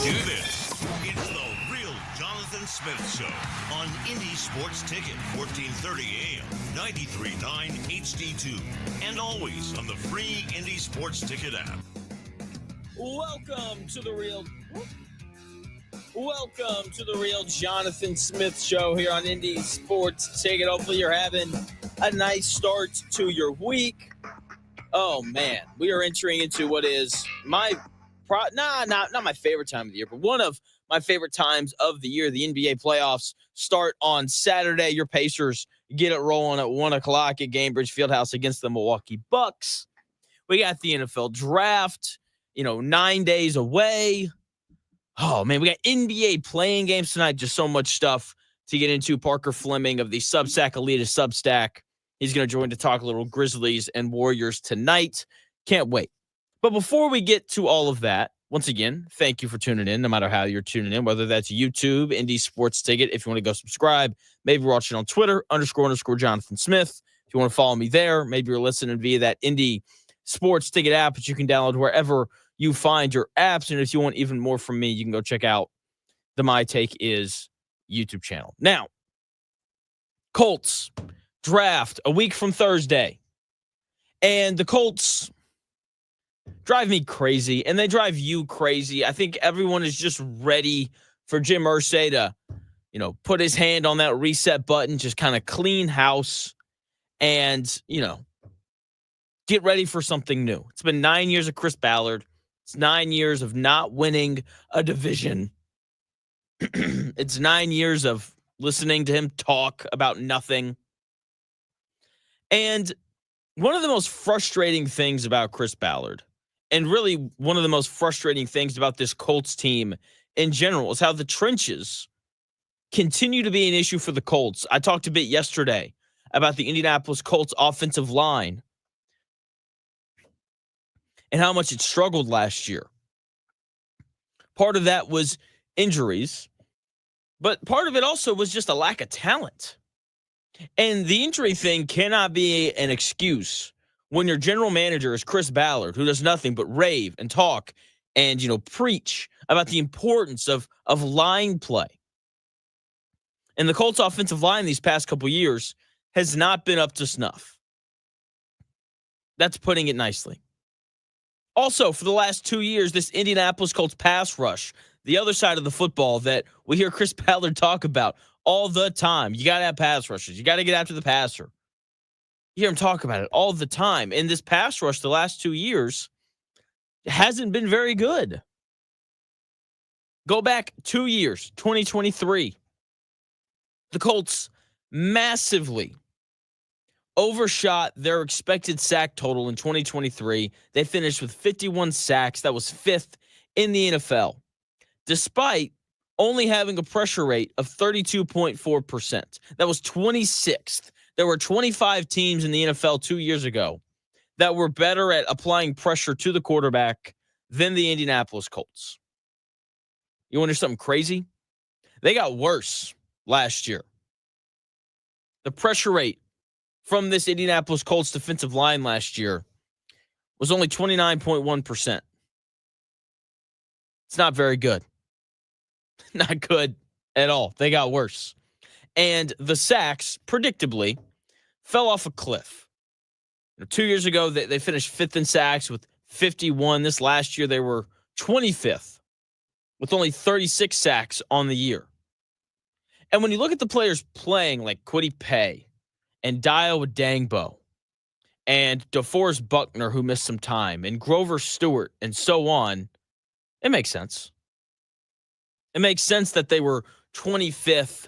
do this. It's the real Jonathan Smith Show on Indie Sports Ticket, 1430 AM, 93.9 HD2, and always on the free Indie Sports Ticket app. Welcome to the real Jonathan Smith Show here on Indie Sports Ticket. Hopefully you're having a nice start to your week. Oh man, we are entering into what is not my favorite time of the year, but one of my favorite times of the year. The NBA playoffs start on Saturday. Your Pacers get it rolling at 1 o'clock at Gainbridge Fieldhouse against the Milwaukee Bucks. We got the NFL draft, 9 days away. Oh, man, we got NBA playing games tonight. Just so much stuff to get into. Parker Flemming of the SubTsakalidis Substack. He's going to join to talk a little Grizzlies and Warriors tonight. Can't wait. But before we get to all of that, once again, thank you for tuning in, no matter how you're tuning in, whether that's YouTube, Indie Sports Ticket. If you want to go subscribe, maybe we're watching on Twitter, _ Jonathan Smith. If you want to follow me there, maybe you're listening via that Indie Sports Ticket app, which you can download wherever you find your apps. And if you want even more from me, you can go check out the My Take Is YouTube channel. Now, Colts draft a week from Thursday. And the Colts drive me crazy, and they drive you crazy. I think everyone is just ready for Jim Irsay to, put his hand on that reset button, just kind of clean house and, get ready for something new. It's been 9 years of Chris Ballard. It's 9 years of not winning a division. It's 9 years of listening to him talk about nothing. And one of the most frustrating things about Chris Ballard, and really one of the most frustrating things about this Colts team in general, is how the trenches continue to be an issue for the Colts. I talked a bit yesterday about the Indianapolis Colts offensive line and how much it struggled last year. Part of that was injuries, but part of it also was just a lack of talent. And the injury thing cannot be an excuse when your general manager is Chris Ballard, who does nothing but rave and talk and, preach about the importance of line play. And the Colts offensive line these past couple years has not been up to snuff. That's putting it nicely. Also, for the last 2 years, this Indianapolis Colts pass rush, the other side of the football that we hear Chris Ballard talk about all the time. You got to have pass rushes. You got to get after the passer. You hear him talk about it all the time. And this pass rush the last 2 years hasn't been very good. Go back 2 years, 2023. The Colts massively overshot their expected sack total in 2023. They finished with 51 sacks. That was fifth in the NFL, despite only having a pressure rate of 32.4%. That was 26th. There were 25 teams in the NFL 2 years ago that were better at applying pressure to the quarterback than the Indianapolis Colts. You want to hear something crazy? They got worse last year. The pressure rate from this Indianapolis Colts defensive line last year was only 29.1%. It's not very good. Not good at all. They got worse. And the sacks, predictably, fell off a cliff. 2 years ago, they finished fifth in sacks with 51. This last year, they were 25th with only 36 sacks on the year. And when you look at the players playing like Kwity Paye and Dio Adangbo and DeForest Buckner, who missed some time, and Grover Stewart and so on, it makes sense. It makes sense that they were 25th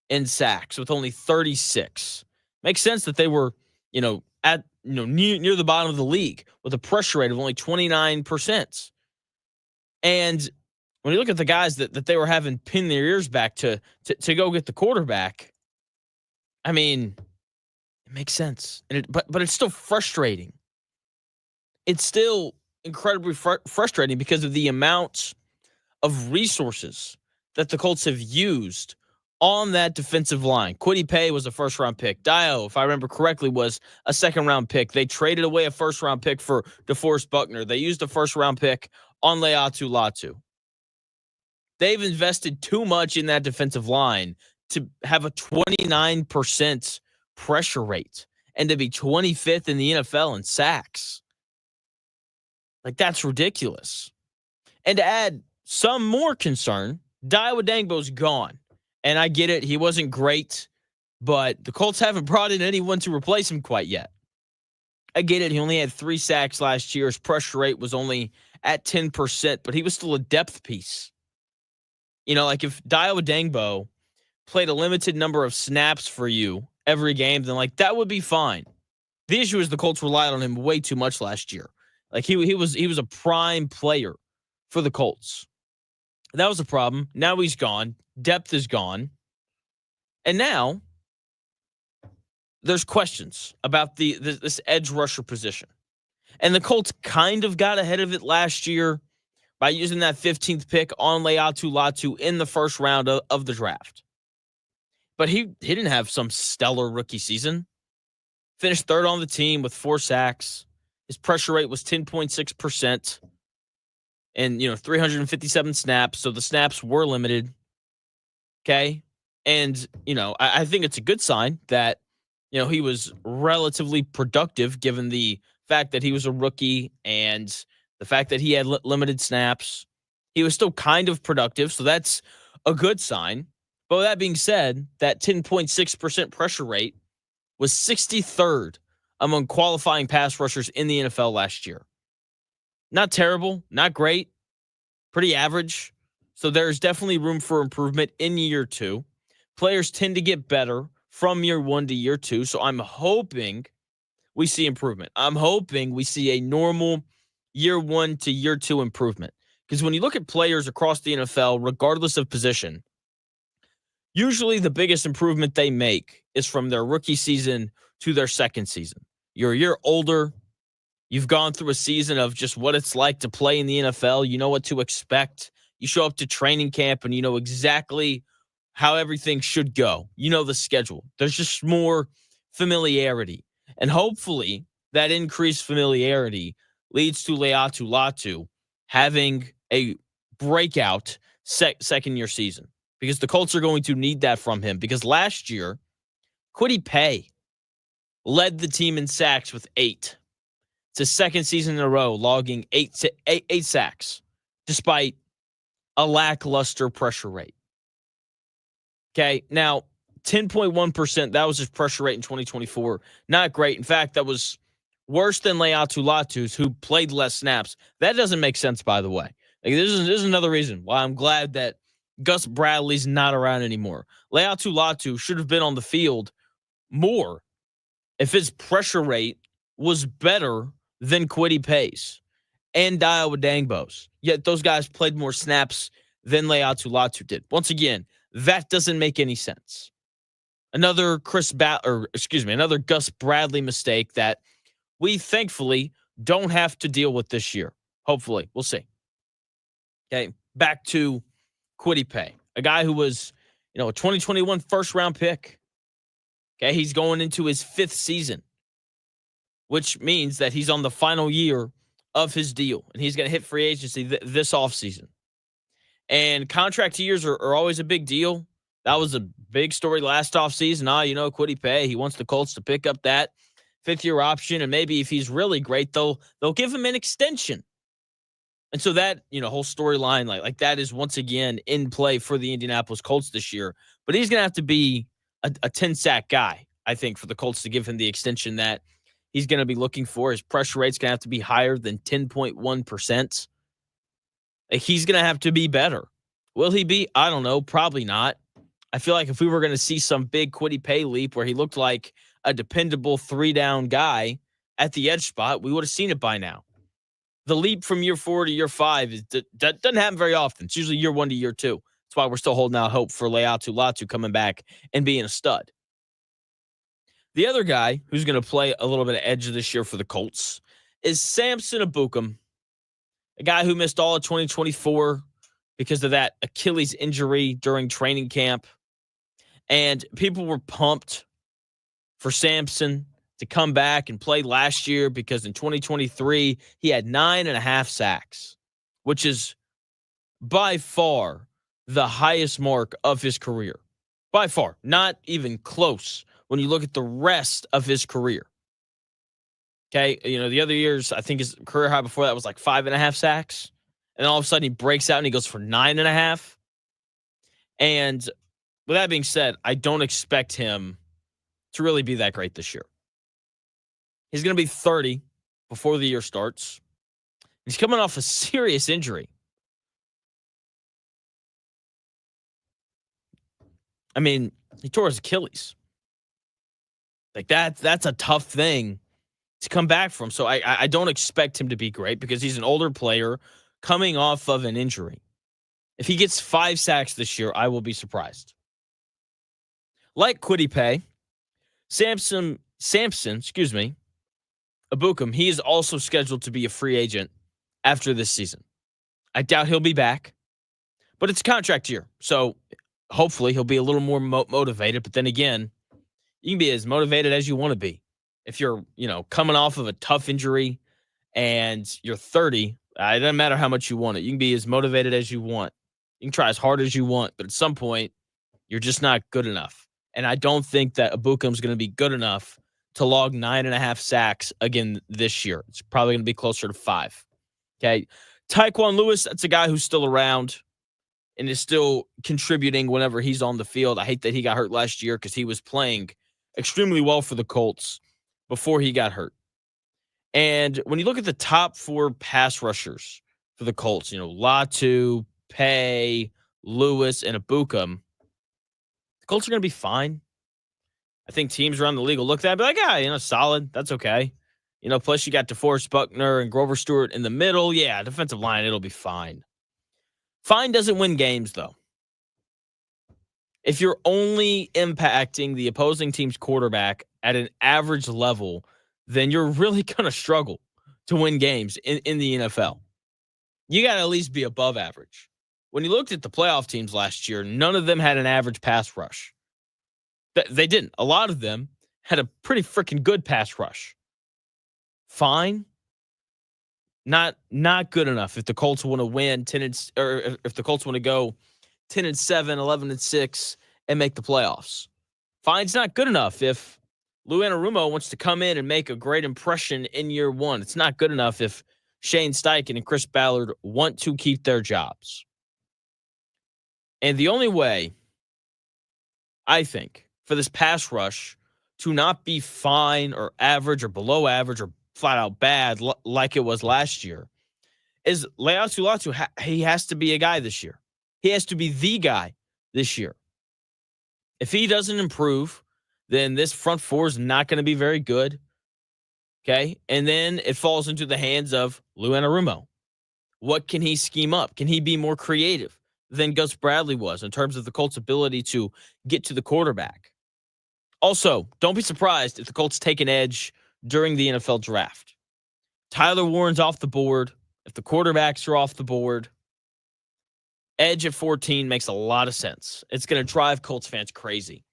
in sacks with only 36. Makes sense that they were, at near the bottom of the league with a pressure rate of only 29%. And when you look at the guys that they were having pin their ears back to go get the quarterback, I mean, it makes sense. And but it's still frustrating. It's still incredibly frustrating because of the amount of resources that the Colts have used on that defensive line. Kwity Paye was a first-round pick. Dio, if I remember correctly, was a second-round pick. They traded away a first-round pick for DeForest Buckner. They used a first-round pick on Leatu Latu. They've invested too much in that defensive line to have a 29% pressure rate and to be 25th in the NFL in sacks. Like, that's ridiculous. And to add some more concern, Dayo Odeyingbo's gone. And I get it. He wasn't great, but the Colts haven't brought in anyone to replace him quite yet. I get it. He only had 3 sacks last year. His pressure rate was only at 10%, but he was still a depth piece. You know, like if Dayo Odeyingbo played a limited number of snaps for you every game, then like that would be fine. The issue is the Colts relied on him way too much last year. Like he was a prime player for the Colts. That was a problem. Now he's gone. Depth is gone. And now there's questions about this edge rusher position. And the Colts kind of got ahead of it last year by using that 15th pick on Leatu Latu in the first round of the draft. But he didn't have some stellar rookie season. Finished third on the team with 4 sacks. His pressure rate was 10.6%. And, 357 snaps. So the snaps were limited. Okay. And, I think it's a good sign that, he was relatively productive given the fact that he was a rookie and the fact that he had limited snaps. He was still kind of productive. So that's a good sign. But with that being said, that 10.6% pressure rate was 63rd among qualifying pass rushers in the NFL last year. Not terrible, not great, pretty average. So there's definitely room for improvement in year 2. Players tend to get better from year 1 to year 2. So I'm hoping we see improvement. I'm hoping we see a normal year 1 to year 2 improvement. Because when you look at players across the NFL, regardless of position, usually the biggest improvement they make is from their rookie season to their second season. You're a year older. You've gone through a season of just what it's like to play in the NFL. You know what to expect. You show up to training camp and you know exactly how everything should go. You know the schedule. There's just more familiarity. And hopefully that increased familiarity leads to Leatu Latu having a breakout second-year season. Because the Colts are going to need that from him. Because last year, Kwity Paye led the team in sacks with 8. It's his second season in a row, logging 8 sacks, despite a lackluster pressure rate. Okay, now 10.1%, that was his pressure rate in 2024. Not great. In fact, that was worse than Leatu Latu's, who played less snaps. That doesn't make sense, by the way. Like, this is another reason why I'm glad that Gus Bradley's not around anymore. Leatu Latu should have been on the field more if his pressure rate was better than Kwity Paye's and Dayo Odeyingbo's. Yet those guys played more snaps than Leatu Latu did. Once again, that doesn't make any sense. Another Gus Bradley mistake that we thankfully don't have to deal with this year. Hopefully, we'll see. Okay, back to Kwity Paye, a guy who was, a 2021 first-round pick. Okay, he's going into his 5th season, which means that he's on the final year of his deal, and he's going to hit free agency this offseason. And contract years are always a big deal. That was a big story last offseason. Kwity Paye, he wants the Colts to pick up that 5th-year option, and maybe if he's really great, they'll give him an extension. And so that, whole storyline like that is once again in play for the Indianapolis Colts this year. But he's going to have to be a 10-sack guy, I think, for the Colts to give him the extension that he's going to be looking for. His pressure rate's going to have to be higher than 10.1%. He's going to have to be better. Will he be? I don't know. Probably not. I feel like if we were going to see some big Kwity Paye leap where he looked like a dependable 3-down guy at the edge spot, we would have seen it by now. The leap from year 4 to year 5 that doesn't happen very often. It's usually year 1 to year 2. That's why we're still holding out hope for Leatu Latu coming back and being a stud. The other guy who's going to play a little bit of edge this year for the Colts is Samson Ebukam, a guy who missed all of 2024 because of that Achilles injury during training camp. And people were pumped for Samson to come back and play last year because in 2023, he had 9.5 sacks, which is by far the highest mark of his career. By far. Not even close when you look at the rest of his career. Okay, the other years, I think his career high before that was like 5.5 sacks. And then all of a sudden he breaks out and he goes for 9.5. And with that being said, I don't expect him to really be that great this year. He's going to be 30 before the year starts. He's coming off a serious injury. I mean, he tore his Achilles. Like that's a tough thing to come back from. So I don't expect him to be great because he's an older player coming off of an injury. If he gets 5 sacks this year, I will be surprised. Like Kwity Paye, Samson, Abukum, he is also scheduled to be a free agent after this season. I doubt he'll be back, but it's a contract year. So hopefully he'll be a little more motivated. But then again, you can be as motivated as you want to be. If you're, coming off of a tough injury and you're 30, it doesn't matter how much you want it. You can be as motivated as you want. You can try as hard as you want, but at some point, you're just not good enough. And I don't think that Abukum's going to be good enough to log 9.5 sacks again this year. It's probably going to be closer to 5. Okay. Tyquan Lewis, that's a guy who's still around and is still contributing whenever he's on the field. I hate that he got hurt last year because he was playing extremely well for the Colts before he got hurt. And when you look at the top 4 pass rushers for the Colts, Latu, Paye, Lewis, and Abukum, the Colts are going to be fine. I think teams around the league will look at that and be like, yeah, solid. That's okay. Plus you got DeForest Buckner and Grover Stewart in the middle. Yeah, defensive line, it'll be fine. Fine doesn't win games, though. If you're only impacting the opposing team's quarterback at an average level, then you're really going to struggle to win games in the NFL. You got to at least be above average. When you looked at the playoff teams last year, none of them had an average pass rush. They didn't. A lot of them had a pretty freaking good pass rush. Fine. Not good enough if the Colts want to win 10 or if the Colts want to go 10-7, 11-6 and make the playoffs. Fine's not good enough if Lou Anarumo wants to come in and make a great impression in year 1. It's not good enough if Shane Steichen and Chris Ballard want to keep their jobs. And the only way, I think, for this pass rush to not be fine or average or below average or flat out bad like it was last year is Leatu Latu. He has to be a guy this year. He has to be the guy this year. If he doesn't improve, then this front 4 is not going to be very good. Okay? And then it falls into the hands of Lou Anarumo. What can he scheme up? Can he be more creative than Gus Bradley was in terms of the Colts' ability to get to the quarterback? Also, don't be surprised if the Colts take an edge during the NFL draft. Tyler Warren's off the board. If the quarterbacks are off the board, edge at 14 makes a lot of sense. It's going to drive Colts fans crazy.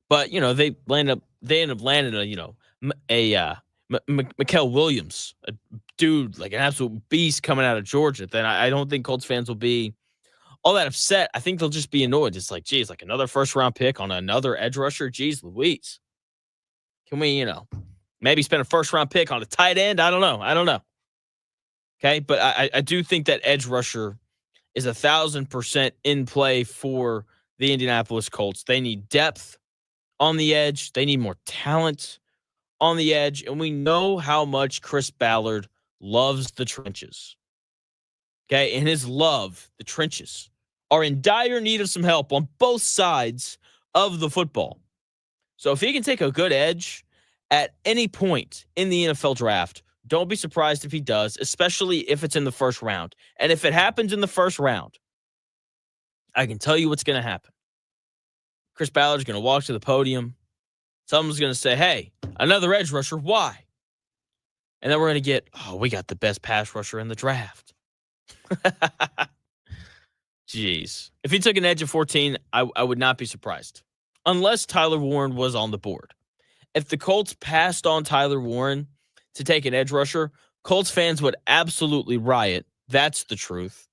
But, they end up landing Mikael Williams, a dude, like an absolute beast coming out of Georgia. Then I don't think Colts fans will be all that upset. I think they'll just be annoyed. It's like, geez, like another first-round pick on another edge rusher? Geez Louise. Can we, maybe spend a first-round pick on a tight end? I don't know. Okay, but I do think that edge rusher is 1,000% in play for the Indianapolis Colts. They need depth on the edge. They need more talent on the edge. And we know how much Chris Ballard loves the trenches. Okay, and his love, the trenches, are in dire need of some help on both sides of the football. So if he can take a good edge at any point in the NFL draft, don't be surprised if he does, especially if it's in the first round. And if it happens in the first round, I can tell you what's going to happen. Chris Ballard's going to walk to the podium. Someone's going to say, hey, another edge rusher. Why? And then we're going to get, we got the best pass rusher in the draft. Jeez. If he took an edge at 14, I would not be surprised. Unless Tyler Warren was on the board. If the Colts passed on Tyler Warren to take an edge rusher, Colts fans would absolutely riot. That's the truth.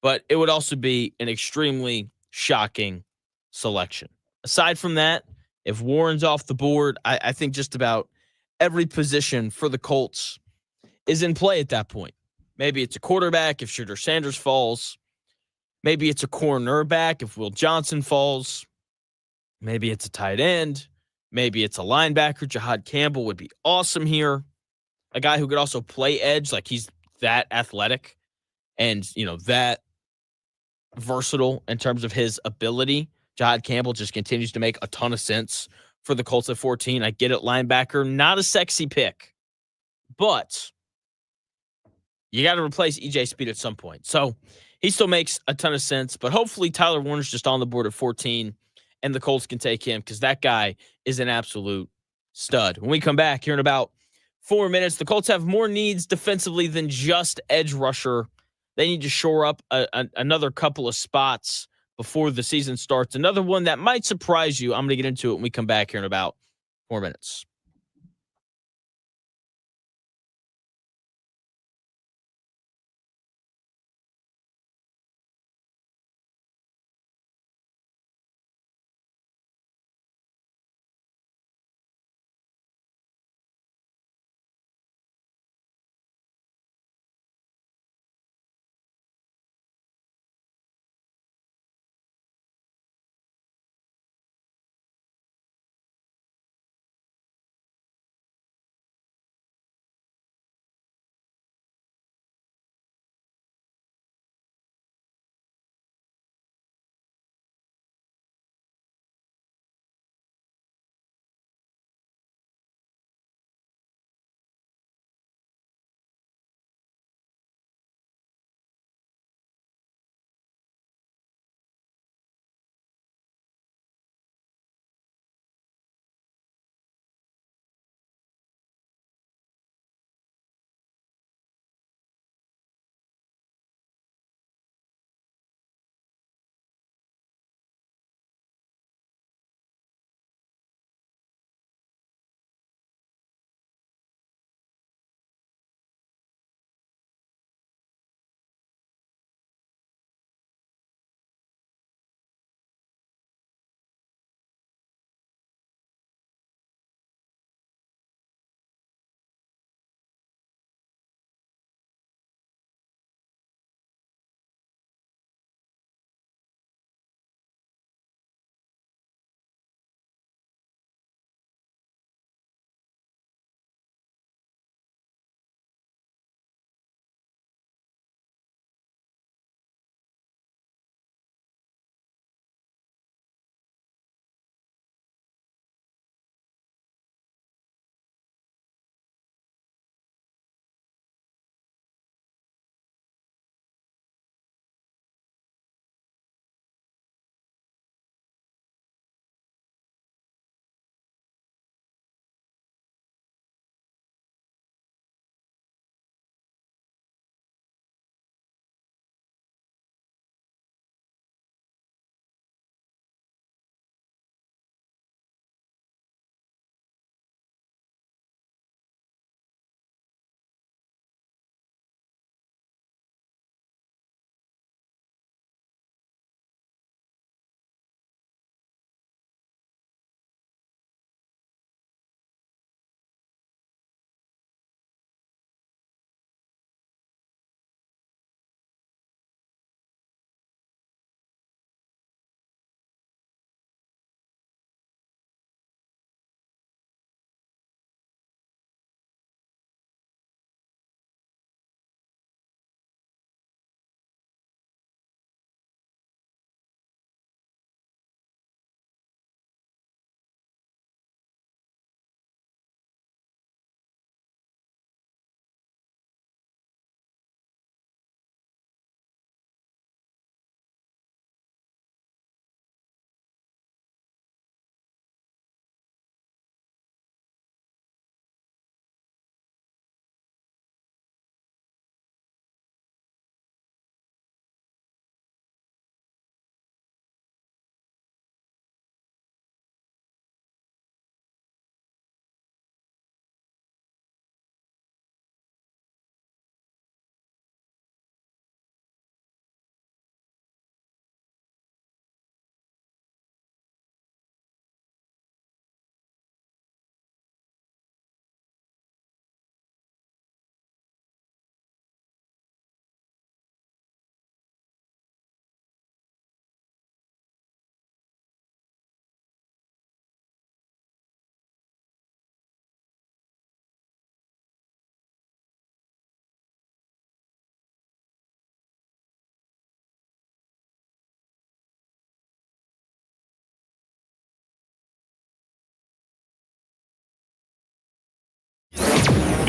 but it would also be an extremely shocking selection. Aside from that, if Warren's off the board, I think just about every position for the Colts is in play at that point. Maybe it's a quarterback if Shooter Sanders falls. Maybe it's a cornerback if Will Johnson falls. Maybe it's a tight end. Maybe it's a linebacker. Jahad Campbell would be awesome here. A guy who could also play edge, like he's that athletic and, that versatile in terms of his ability. Jahad Campbell just continues to make a ton of sense for the Colts at 14. I get it, linebacker, not a sexy pick, but you got to replace EJ Speed at some point. So he still makes a ton of sense, but hopefully Tyler Warner's just on the board at 14 and the Colts can take him because that guy is an absolute stud. When we come back here in about 4 minutes, the Colts have more needs defensively than just edge rusher. They need to shore up another couple of spots before the season starts. Another one that might surprise you. I'm going to get into it when we come back here in about 4 minutes.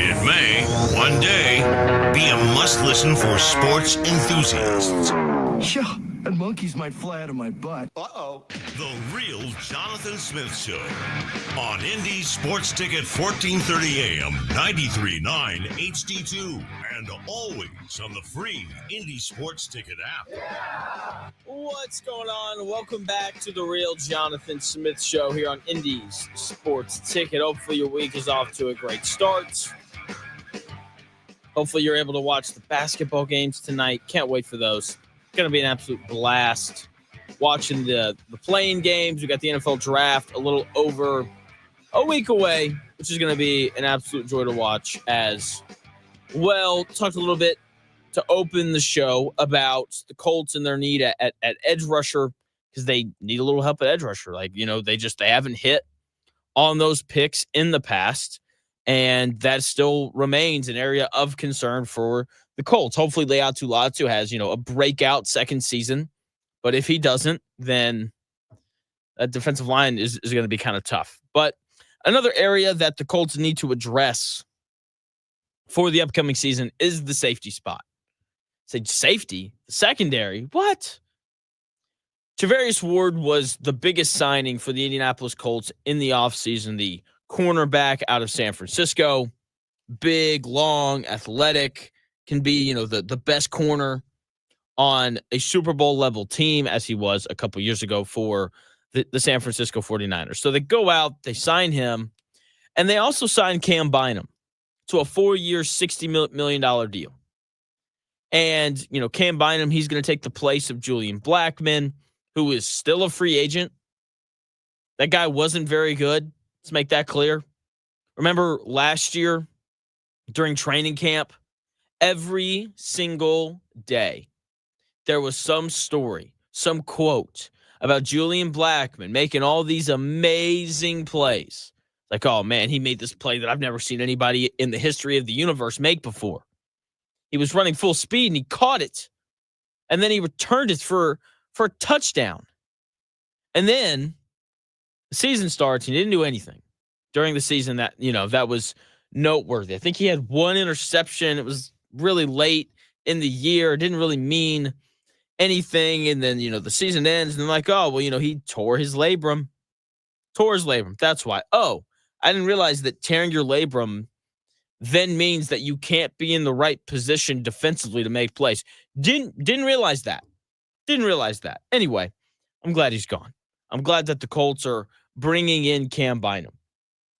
It may, one day, be a must-listen for sports enthusiasts. Yeah, and monkeys might fly out of my butt. Uh-oh. The Real Jonathan Smith Show on Indy Sports Ticket 1430 AM, 93.9 HD2, and always on the free Indy Sports Ticket app. What's going on? Welcome back to the Real Jonathan Smith Show here on Indy's Sports Ticket. Hopefully your week is off to a great start. Hopefully you're able to watch the basketball games tonight. Can't wait for those. It's going to be an absolute blast watching the playing games. We got the NFL draft a little over a week away, which is going to be an absolute joy to watch as well. Talked a little bit to open the show about the Colts and their need at edge rusher, because they need a little help at edge rusher. Like, you know, they haven't hit on those picks in the past, and that still remains an area of concern for the Colts. Hopefully Leatu Latu has, a breakout second season, but if he doesn't, then that defensive line is going to be kind of tough. But another area that the Colts need to address for the upcoming season is the safety spot. Say safety, secondary, what? Charvarius Ward was the biggest signing for the Indianapolis Colts in the offseason, the cornerback out of San Francisco. Big, long, athletic, can be, the best corner on a Super Bowl level team, as he was a couple years ago for the San Francisco 49ers. So they go out, they sign him, and they also sign Cam Bynum to a 4-year, $60 million deal. And, Cam Bynum, he's going to take the place of Julian Blackmon, who is still a free agent. That guy wasn't very good. Let's make that clear. Remember last year during training camp, every single day, there was some story, some quote about Julian Blackmon making all these amazing plays. Like, oh, man, he made this play that I've never seen anybody in the history of the universe make before. He was running full speed, and he caught it. And then he returned it for a touchdown. And then the season starts, and he didn't do anything during the season that was noteworthy. I think he had one interception. It was really late in the year. It didn't really mean anything. And then, the season ends, and they're he tore his labrum. That's why. Oh, I didn't realize that tearing your labrum then means that you can't be in the right position defensively to make plays. Didn't realize that. Anyway, I'm glad he's gone. I'm glad that the Colts are bringing in Cam Bynum.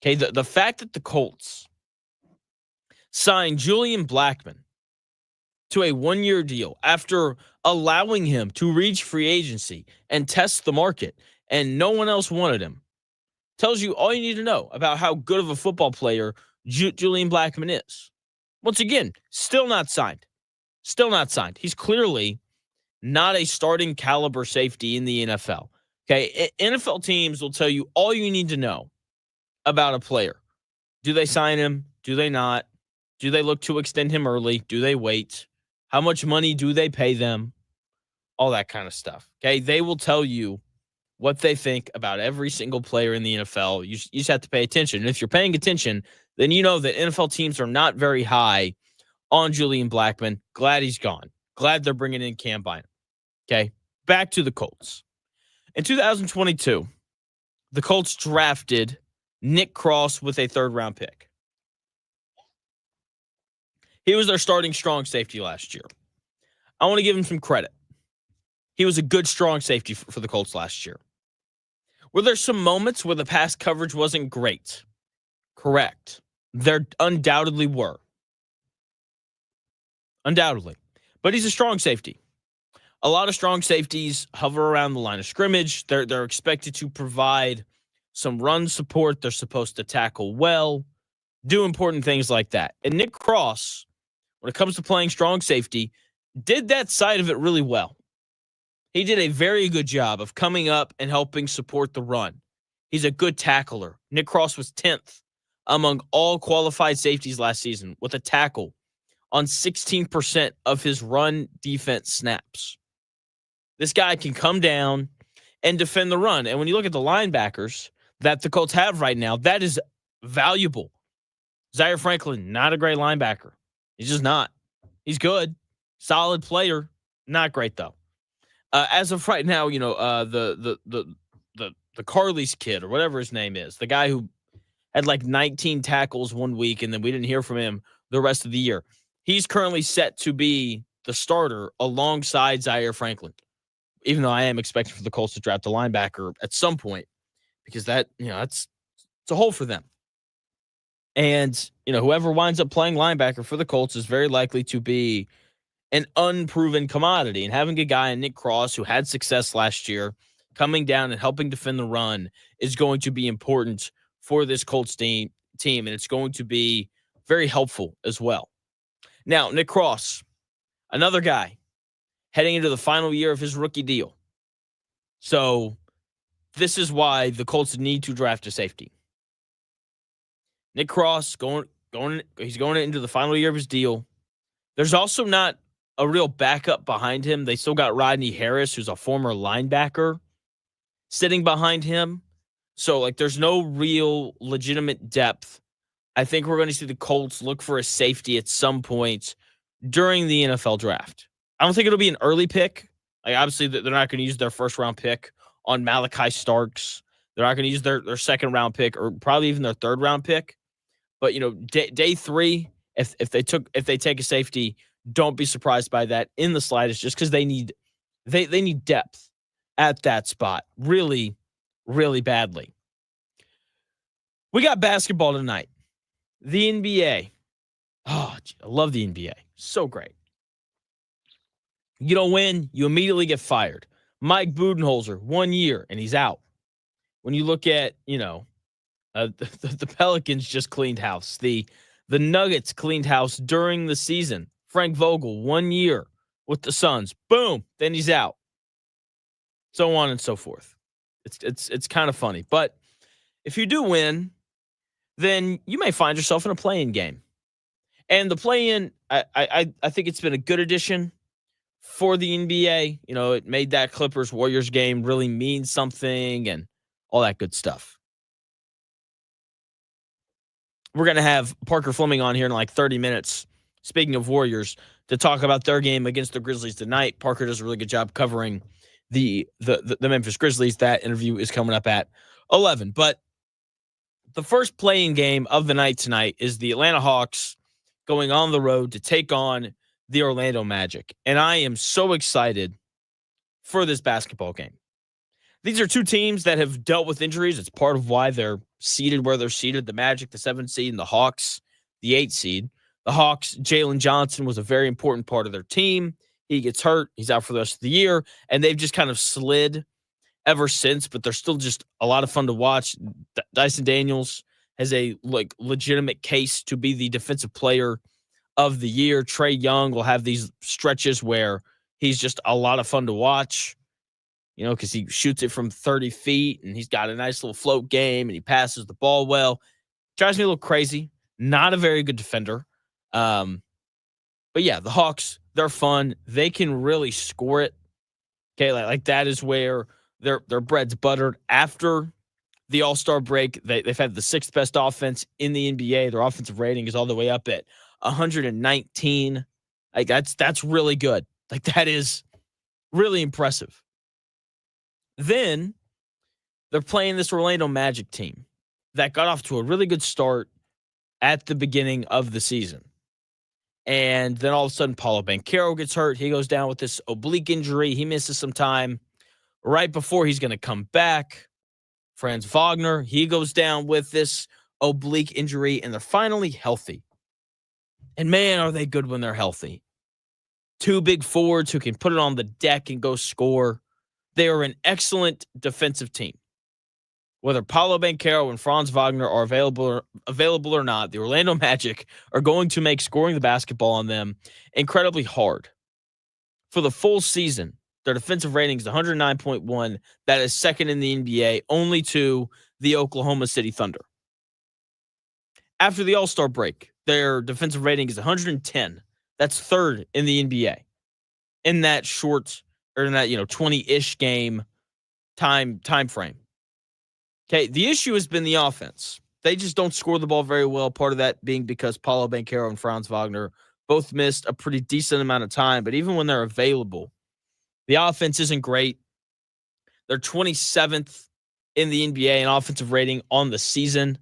Okay, the fact that the Colts signed Julian Blackmon to a 1-year deal after allowing him to reach free agency and test the market, and no one else wanted him, tells you all you need to know about how good of a football player Julian Blackmon is. Once again, still not signed. He's clearly not a starting caliber safety in the NFL. Okay, NFL teams will tell you all you need to know about a player. Do they sign him? Do they not? Do they look to extend him early? Do they wait? How much money do they pay them? All that kind of stuff. Okay, they will tell you what they think about every single player in the NFL. You just have to pay attention. And if you're paying attention, then you know that NFL teams are not very high on Julian Blackmon. Glad he's gone. Glad they're bringing in Cam Bynum. Okay, back to the Colts. In 2022, the Colts drafted Nick Cross with a 3rd-round pick. He was their starting strong safety last year. I want to give him some credit. He was a good strong safety for the Colts last year. Were there some moments where the pass coverage wasn't great? Correct. There undoubtedly were. Undoubtedly. But he's a strong safety. A lot of strong safeties hover around the line of scrimmage. They're expected to provide some run support. They're supposed to tackle well, do important things like that. And Nick Cross, when it comes to playing strong safety, did that side of it really well. He did a very good job of coming up and helping support the run. He's a good tackler. Nick Cross was 10th among all qualified safeties last season with a tackle on 16% of his run defense snaps. This guy can come down and defend the run. And when you look at the linebackers that the Colts have right now, that is valuable. Zaire Franklin, not a great linebacker. He's just not. He's good, solid player, not great though. As of right now, the Carly's kid or whatever his name is, the guy who had like 19 tackles one week and then we didn't hear from him the rest of the year. He's currently set to be the starter alongside Zaire Franklin, even though I am expecting for the Colts to draft a linebacker at some point because it's a hole for them. And, whoever winds up playing linebacker for the Colts is very likely to be an unproven commodity. And having a guy in Nick Cross who had success last year coming down and helping defend the run is going to be important for this Colts team, and it's going to be very helpful as well. Now, Nick Cross, another guy heading into the final year of his rookie deal. So this is why the Colts need to draft a safety. Nick Cross he's going into the final year of his deal. There's also not a real backup behind him. They still got Rodney Harris, who's a former linebacker, sitting behind him. So, there's no real legitimate depth. I think we're going to see the Colts look for a safety at some point during the NFL draft. I don't think it'll be an early pick. Obviously, they're not going to use their first-round pick on Malachi Starks. They're not going to use their second-round pick or probably even their third-round pick. But, day three, if they take a safety, don't be surprised by that in the slightest, just because they need depth at that spot really, really badly. We got basketball tonight. The NBA. Oh, I love the NBA. So great. You don't win, you immediately get fired. Mike Budenholzer, 1 year, and he's out. When you look at, the Pelicans just cleaned house. The Nuggets cleaned house during the season. Frank Vogel, 1 year with the Suns. Boom, then he's out. So on and so forth. It's kind of funny. But if you do win, then you may find yourself in a play-in game. And the play-in, I think it's been a good addition for the NBA. It made that Clippers-Warriors game really mean something and all that good stuff. We're going to have Parker Flemming on here in like 30 minutes, speaking of Warriors, to talk about their game against the Grizzlies tonight. Parker does a really good job covering the Memphis Grizzlies. That interview is coming up at 11. But the first playing game of the night tonight is the Atlanta Hawks going on the road to take on the Orlando Magic. And I am so excited for this basketball game. These are two teams that have dealt with injuries. It's part of why they're seated where they're seated. The Magic, the 7th seed, and the Hawks, the 8th seed. The Hawks, Jalen Johnson was a very important part of their team. He gets hurt. He's out for the rest of the year. And they've just kind of slid ever since, but they're still just a lot of fun to watch. Dyson Daniels has a legitimate case to be the defensive player of the year. Trae Young will have these stretches where he's just a lot of fun to watch, because he shoots it from 30 feet and he's got a nice little float game and he passes the ball well. Drives me a little crazy. Not a very good defender. But yeah, the Hawks, they're fun. They can really score it. Okay, like that is where their bread's buttered. After the All-Star break, they've had the 6th best offense in the NBA. Their offensive rating is all the way up at 119. That's really good. That is really impressive. Then they're playing this Orlando Magic team that got off to a really good start at the beginning of the season. And then all of a sudden, Paulo Banchero gets hurt. He goes down with this oblique injury. He misses some time right before he's going to come back. Franz Wagner, he goes down with this oblique injury, and they're finally healthy. And man, are they good when they're healthy. Two big forwards who can put it on the deck and go score. They are an excellent defensive team. Whether Paulo Banchero and Franz Wagner are available or not, the Orlando Magic are going to make scoring the basketball on them incredibly hard. For the full season, their defensive rating is 109.1. That is second in the NBA, only to the Oklahoma City Thunder. After the All-Star break, their defensive rating is 110. That's third in the NBA. In that 20-ish game time frame. Okay, the issue has been the offense. they just don't score the ball very well. Part of that being because Paulo Banchero and Franz Wagner both missed a pretty decent amount of time. But even when they're available, the offense isn't great. They're 27th in the NBA in offensive rating on the season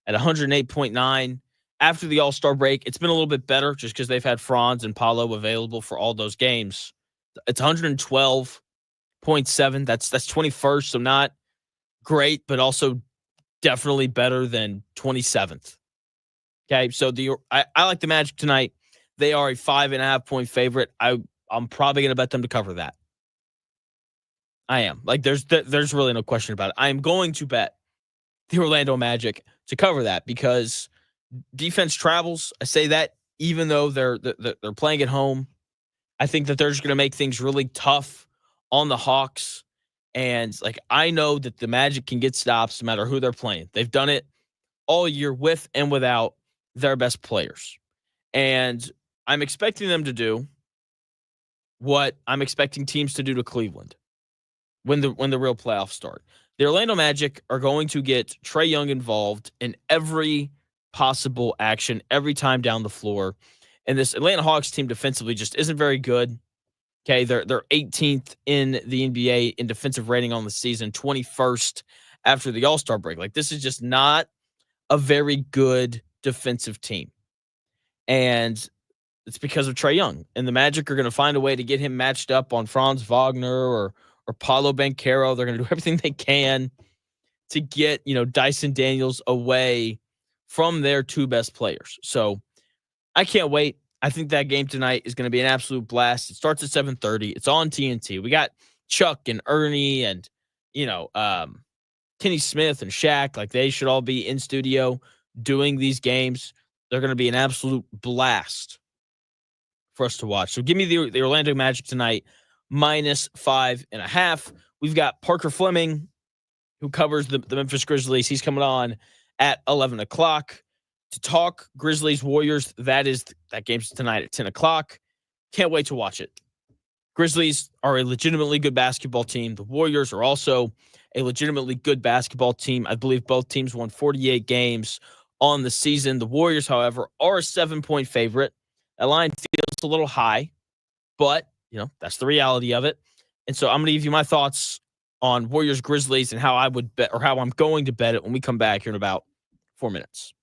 at 108.9. After the All-Star break, it's been a little bit better just because they've had Franz and Paulo available for all those games. It's 112.7. That's 21st, so not great, but also definitely better than 27th. Okay, so I like the Magic tonight. They are a 5.5-point favorite. I'm probably going to bet them to cover that. I am. Like, there's really no question about it. I am going to bet the Orlando Magic to cover that because defense travels. I say that even though they're playing at home. I think that they're just going to make things really tough on the Hawks. And, like, I know that the Magic can get stops no matter who they're playing. They've done it all year with and without their best players. And I'm expecting them to do what I'm expecting teams to do to Cleveland when the real playoffs start. The Orlando Magic are going to get Trae Young involved in every possible action every time down the floor. And this Atlanta Hawks team defensively just isn't very good. Okay, they're 18th in the NBA in defensive rating on the season, 21st after the All-Star break. Like, this is just not a very good defensive team. And it's because of Trae Young. And the Magic are going to find a way to get him matched up on Franz Wagner or Paulo Banchero. They're going to do everything they can to get, Dyson Daniels away from their two best players. So I can't wait. I think that game tonight is going to be an absolute blast. It starts at 7:30. It's on TNT. We got Chuck and Ernie and, Kenny Smith and Shaq. Like, they should all be in studio doing these games. They're going to be an absolute blast for us to watch. So give me the Orlando Magic tonight, -5.5. We've got Parker Flemming, who covers the Memphis Grizzlies. He's coming on at 11 o'clock to talk Grizzlies Warriors. That game's tonight at 10 o'clock. Can't wait to watch it. Grizzlies are a legitimately good basketball team. The Warriors are also a legitimately good basketball team. I believe both teams won 48 games on the season. The Warriors, however, are a 7-point favorite. That line feels a little high, but, that's the reality of it. And so I'm going to give you my thoughts on Warriors Grizzlies and how I would bet, or how I'm going to bet it when we come back here in about 4 minutes.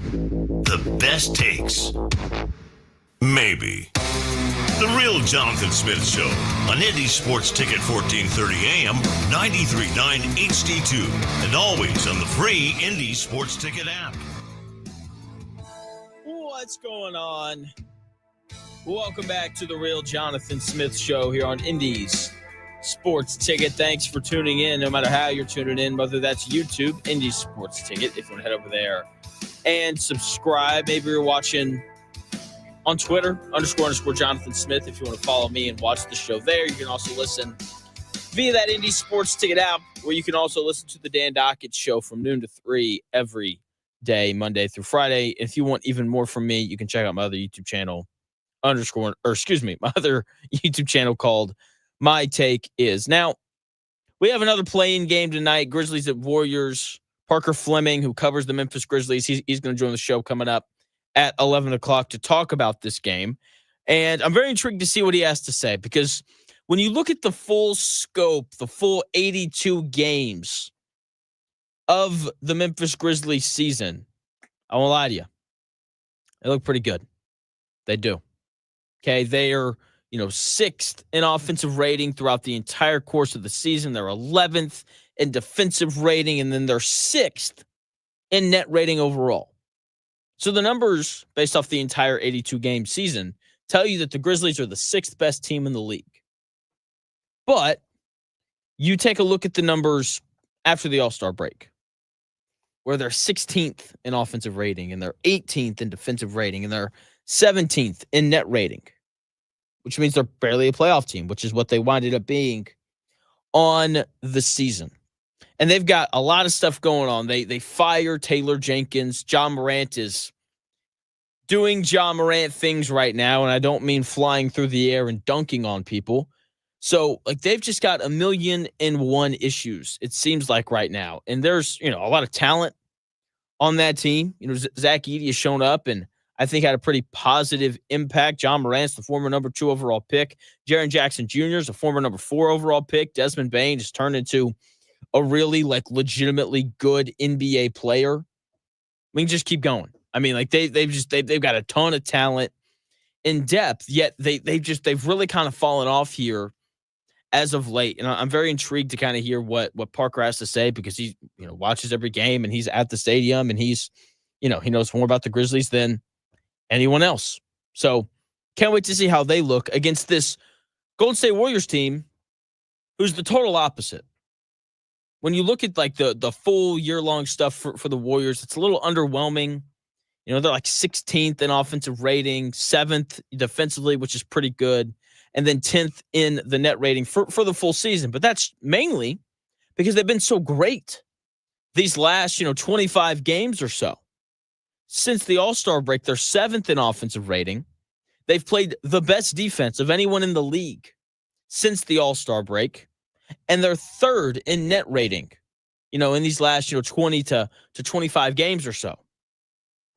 The best takes. Maybe. The Real Jonathan Smith Show on Indy Sports Ticket 1430 AM, 93.9 HD2, and always on the free Indy Sports Ticket app. What's going on? Welcome back to the Real Jonathan Smith Show here on Indy's Sports Ticket. Thanks for tuning in, no matter how you're tuning in, whether that's YouTube, Indy Sports Ticket, if you want to head over there and subscribe. Maybe you're watching on Twitter, __ Jonathan Smith, if you want to follow me and watch the show there. You can also listen via that Indy Sports Ticket app, where you can also listen to the Dan Dockett Show from noon to 3 every day, Monday through Friday. If you want even more from me, you can check out my other YouTube channel, my other YouTube channel called My Take Is. Now, we have another play-in game tonight, Grizzlies at Warriors. Parker Flemming, who covers the Memphis Grizzlies, he's going to join the show coming up at 11 o'clock to talk about this game. And I'm very intrigued to see what he has to say, because when you look at the full scope, the full 82 games of the Memphis Grizzlies season, I won't lie to you, they look pretty good. They do. Okay, they are, sixth in offensive rating throughout the entire course of the season. They're 11th in defensive rating, and then they're sixth in net rating overall. So the numbers, based off the entire 82-game season, tell you that the Grizzlies are the sixth best team in the league. But you take a look at the numbers after the All-Star break, where they're 16th in offensive rating, and they're 18th in defensive rating, and they're 17th in net rating, which means they're barely a playoff team, which is what they winded up being on the season. And they've got a lot of stuff going on. They fire Taylor Jenkins. John Morant is doing John Morant things right now, and I don't mean flying through the air and dunking on people. So, they've just got 1,000,001 issues, it seems like, right now. And there's, a lot of talent on that team. Zach Edey has shown up and I think had a pretty positive impact. John Morant's the former number 2 overall pick. Jaren Jackson Jr. is a former number 4 overall pick. Desmond Bane just turned into a really, legitimately good NBA player. We can just keep going. I mean, they've got a ton of talent in depth, yet they've really kind of fallen off here as of late. And I'm very intrigued to kind of hear what Parker has to say, because he, watches every game and he's at the stadium and he's, he knows more about the Grizzlies than anyone else. So can't wait to see how they look against this Golden State Warriors team, who's the total opposite. When you look at the full year-long stuff for the Warriors, it's a little underwhelming. They're 16th in offensive rating, 7th defensively, which is pretty good, and then 10th in the net rating for the full season. But that's mainly because they've been so great these last, 25 games or so. Since the All-Star break, they're 7th in offensive rating. They've played the best defense of anyone in the league since the All-Star break. And they're 3rd in net rating, in these last, 20 to 25 games or so.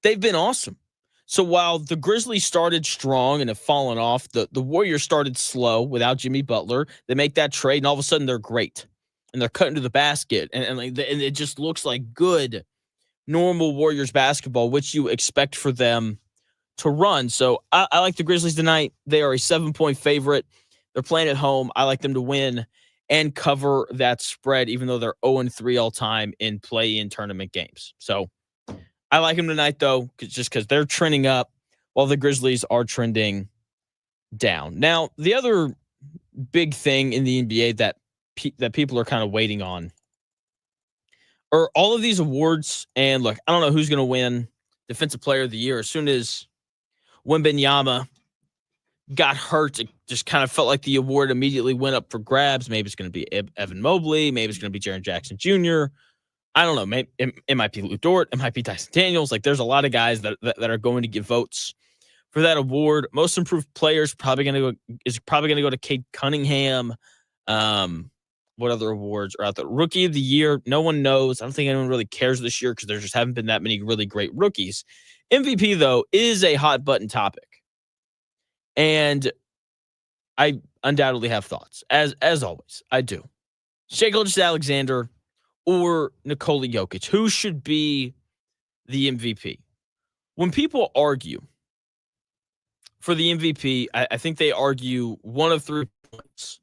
They've been awesome. So while the Grizzlies started strong and have fallen off, the Warriors started slow without Jimmy Butler. They make that trade, and all of a sudden they're great. And they're cutting to the basket. And it just looks like good, normal Warriors basketball, which you expect for them to run. So I like the Grizzlies tonight. They are a 7-point favorite. They're playing at home. I like them to win and cover that spread, even though they're 0-3 all time in play-in tournament games. So I like them tonight, though, just because they're trending up while the Grizzlies are trending down. Now, the other big thing in the NBA that people are kind of waiting on are all of these awards. And look, I don't know who's going to win Defensive Player of the Year. As soon as Wembanyama got hurt, it just kind of felt like the award immediately went up for grabs. Maybe it's going to be Evan Mobley. Maybe it's going to be Jaren Jackson Jr. I don't know. Maybe it might be Lou Dort. It might be Tyson Daniels. There's a lot of guys that are going to give votes for that award. Most improved player is probably going to go to Cade Cunningham. What other awards are out there? Rookie of the Year, no one knows. I don't think anyone really cares this year because there just haven't been that many really great rookies. MVP, though, is a hot button topic. And I undoubtedly have thoughts. As always, I do. Shai Gilgeous-Alexander or Nikola Jokic, who should be the MVP? when people argue for the MVP, I think they argue one of 3 points.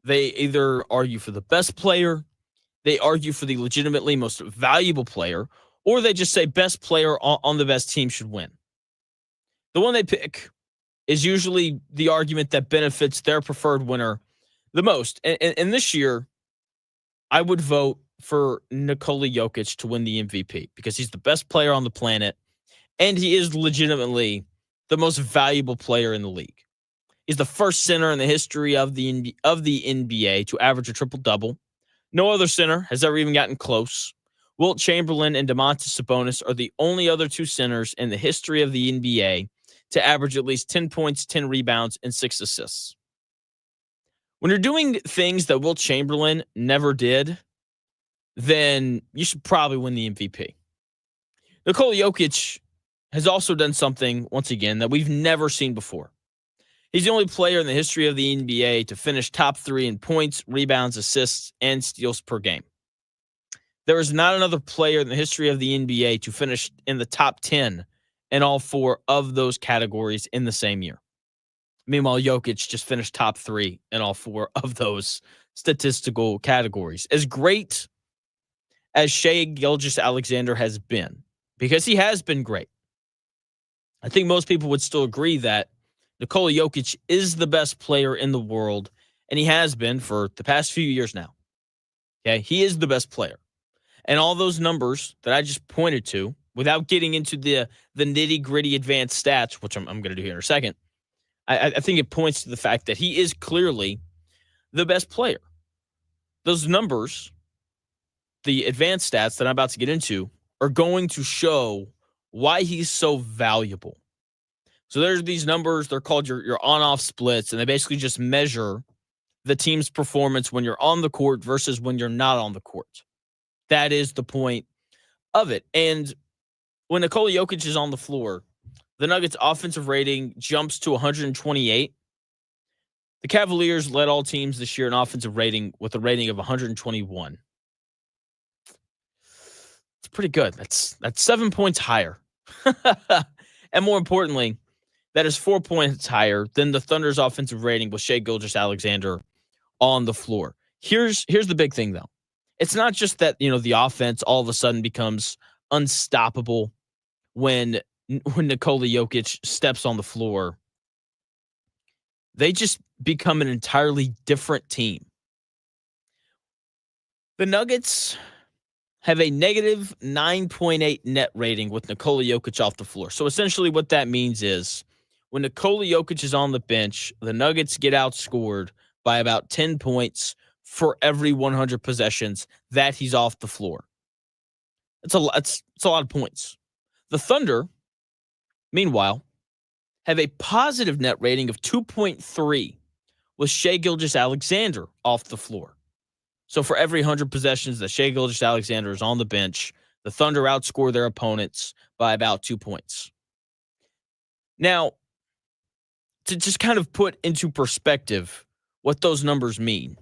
They either argue for the best player, they argue for the legitimately most valuable player, or they just say best player on the best team should win. The one they pick is usually the argument that benefits their preferred winner the most. And this year, I would vote for Nikola Jokic to win the MVP because he's the best player on the planet, and he is legitimately the most valuable player in the league. He's the first center in the history of the NBA to average a triple-double. No other center has ever even gotten close. Wilt Chamberlain and Domantas Sabonis are the only other 2 centers in the history of the NBA to average at least 10 points, 10 rebounds, and 6 assists. When you're doing things that Wilt Chamberlain never did, then you should probably win the MVP. Nikola Jokic has also done something, once again, that we've never seen before. He's the only player in the history of the NBA to finish top 3 in points, rebounds, assists, and steals per game. There is not another player in the history of the NBA to finish in the top 10 in all 4 of those categories in the same year. Meanwhile, Jokic just finished top 3 in all 4 of those statistical categories. As great as Shai Gilgeous-Alexander has been, because he has been great, I think most people would still agree that Nikola Jokic is the best player in the world, and he has been for the past few years now. Okay, he is the best player. And all those numbers that I just pointed to, without getting into the nitty-gritty advanced stats, which I'm going to do here in a second, I think it points to the fact that he is clearly the best player. Those numbers, the advanced stats that I'm about to get into, are going to show why he's so valuable. So there's these numbers, they're called your on-off splits, and they basically just measure the team's performance when you're on the court versus when you're not on the court. That is the point of it. And when Nikola Jokic is on the floor, the Nuggets' offensive rating jumps to 128. The Cavaliers led all teams this year in offensive rating with a rating of 121. It's pretty good. That's 7 points higher. And more importantly, that is 4 points higher than the Thunder's offensive rating with Shai Gilgeous-Alexander on the floor. Here's the big thing, though. It's not just that, the offense all of a sudden becomes unstoppable when Nikola Jokic steps on the floor. They just become an entirely different team. The Nuggets have a negative 9.8 net rating with Nikola Jokic off the floor. So essentially what that means is when Nikola Jokic is on the bench, the Nuggets get outscored by about 10 points for every 100 possessions that he's off the floor. It's a lot of points. The Thunder, meanwhile, have a positive net rating of 2.3 with Shai Gilgeous-Alexander off the floor. So for every 100 possessions that Shai Gilgeous-Alexander is on the bench, the Thunder outscore their opponents by about 2 points. Now, to just kind of put into perspective what those numbers mean,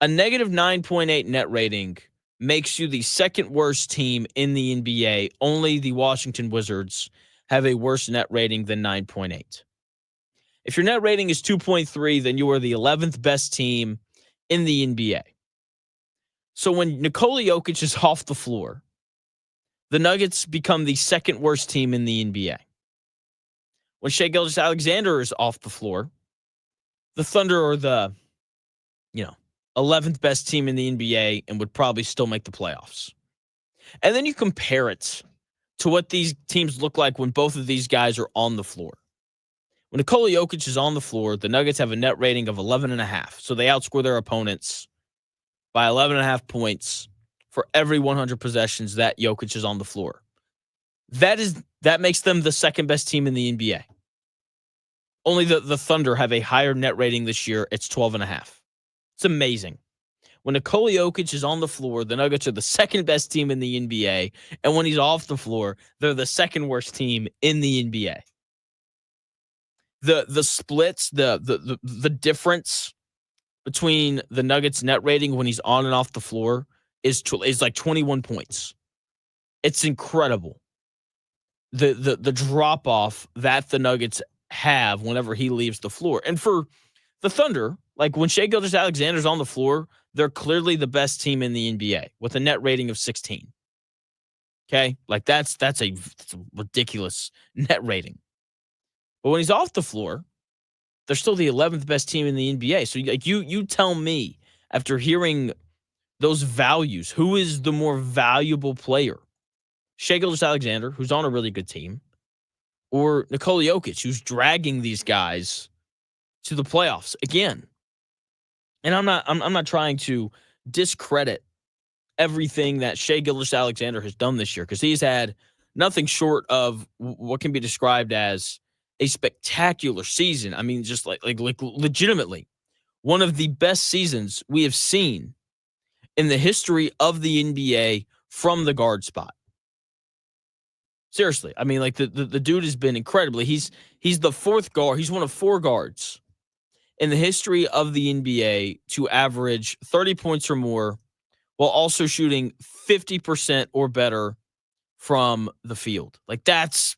a negative 9.8 net rating makes you the second worst team in the NBA. Only the Washington Wizards have a worse net rating than 9.8. If your net rating is 2.3, then you are the 11th best team in the NBA. So when Nikola Jokic is off the floor, the Nuggets become the second worst team in the NBA. When Shai Gilgeous-Alexander is off the floor, the Thunder are the, 11th best team in the NBA and would probably still make the playoffs. And then you compare it to what these teams look like when both of these guys are on the floor. When Nikola Jokic is on the floor, the Nuggets have a net rating of 11.5. So they outscore their opponents by 11.5 points for every 100 possessions that Jokic is on the floor. That makes them the second best team in the NBA. Only the Thunder have a higher net rating this year. It's 12.5. It's amazing. When Nikola Jokic is on the floor, the Nuggets are the second best team in the NBA. And when he's off the floor, they're the second worst team in the NBA. The splits, the difference between the Nuggets net rating when he's on and off the floor is like 21 points. It's incredible. the drop off that the Nuggets have whenever he leaves the floor. And for the Thunder, like when Shai Gilgeous-Alexander's on the floor, they're clearly the best team in the NBA with a net rating of 16. Okay? Like that's a ridiculous net rating. But when he's off the floor, they're still the 11th best team in the NBA. So like you tell me, after hearing those values, who is the more valuable player? Shai Gilgeous-Alexander, who's on a really good team, or Nikola Jokic, who's dragging these guys to the playoffs again. And I'm not trying to discredit everything that Shai Gilgeous-Alexander has done this year, because he's had nothing short of what can be described as a spectacular season. I mean, just like legitimately one of the best seasons we have seen in the history of the NBA from the guard spot. Seriously, I mean, like the dude has been incredibly. He's the fourth guard. He's one of four guards in the history of the NBA to average 30 points or more while also shooting 50% or better from the field. Like, that's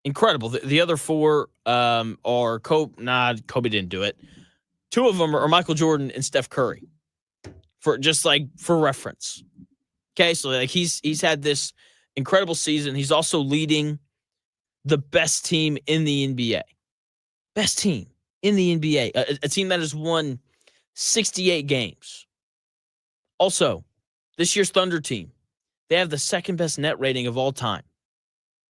incredible. The other four are Kobe. Nah, Kobe didn't do it. Two of them are Michael Jordan and Steph Curry. For reference. Okay, so like he's had this incredible season. He's also leading the best team in the NBA. Best team in the NBA. A team that has won 68 games. Also, this year's Thunder team, they have the second best net rating of all time,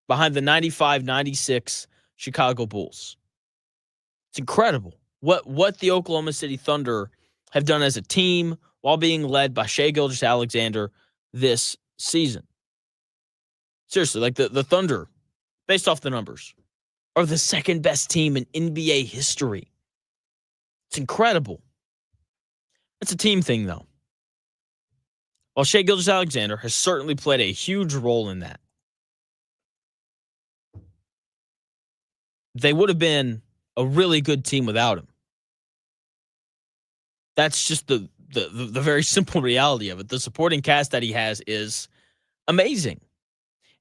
behind the 95-96 Chicago Bulls. It's incredible what the Oklahoma City Thunder have done as a team while being led by Shai Gilgeous-Alexander this season. Seriously, like the Thunder, based off the numbers, are the second best team in NBA history. It's incredible. It's a team thing, though. While Shai Gilgeous-Alexander has certainly played a huge role in that, they would have been a really good team without him. That's just the very simple reality of it. The supporting cast that he has is amazing.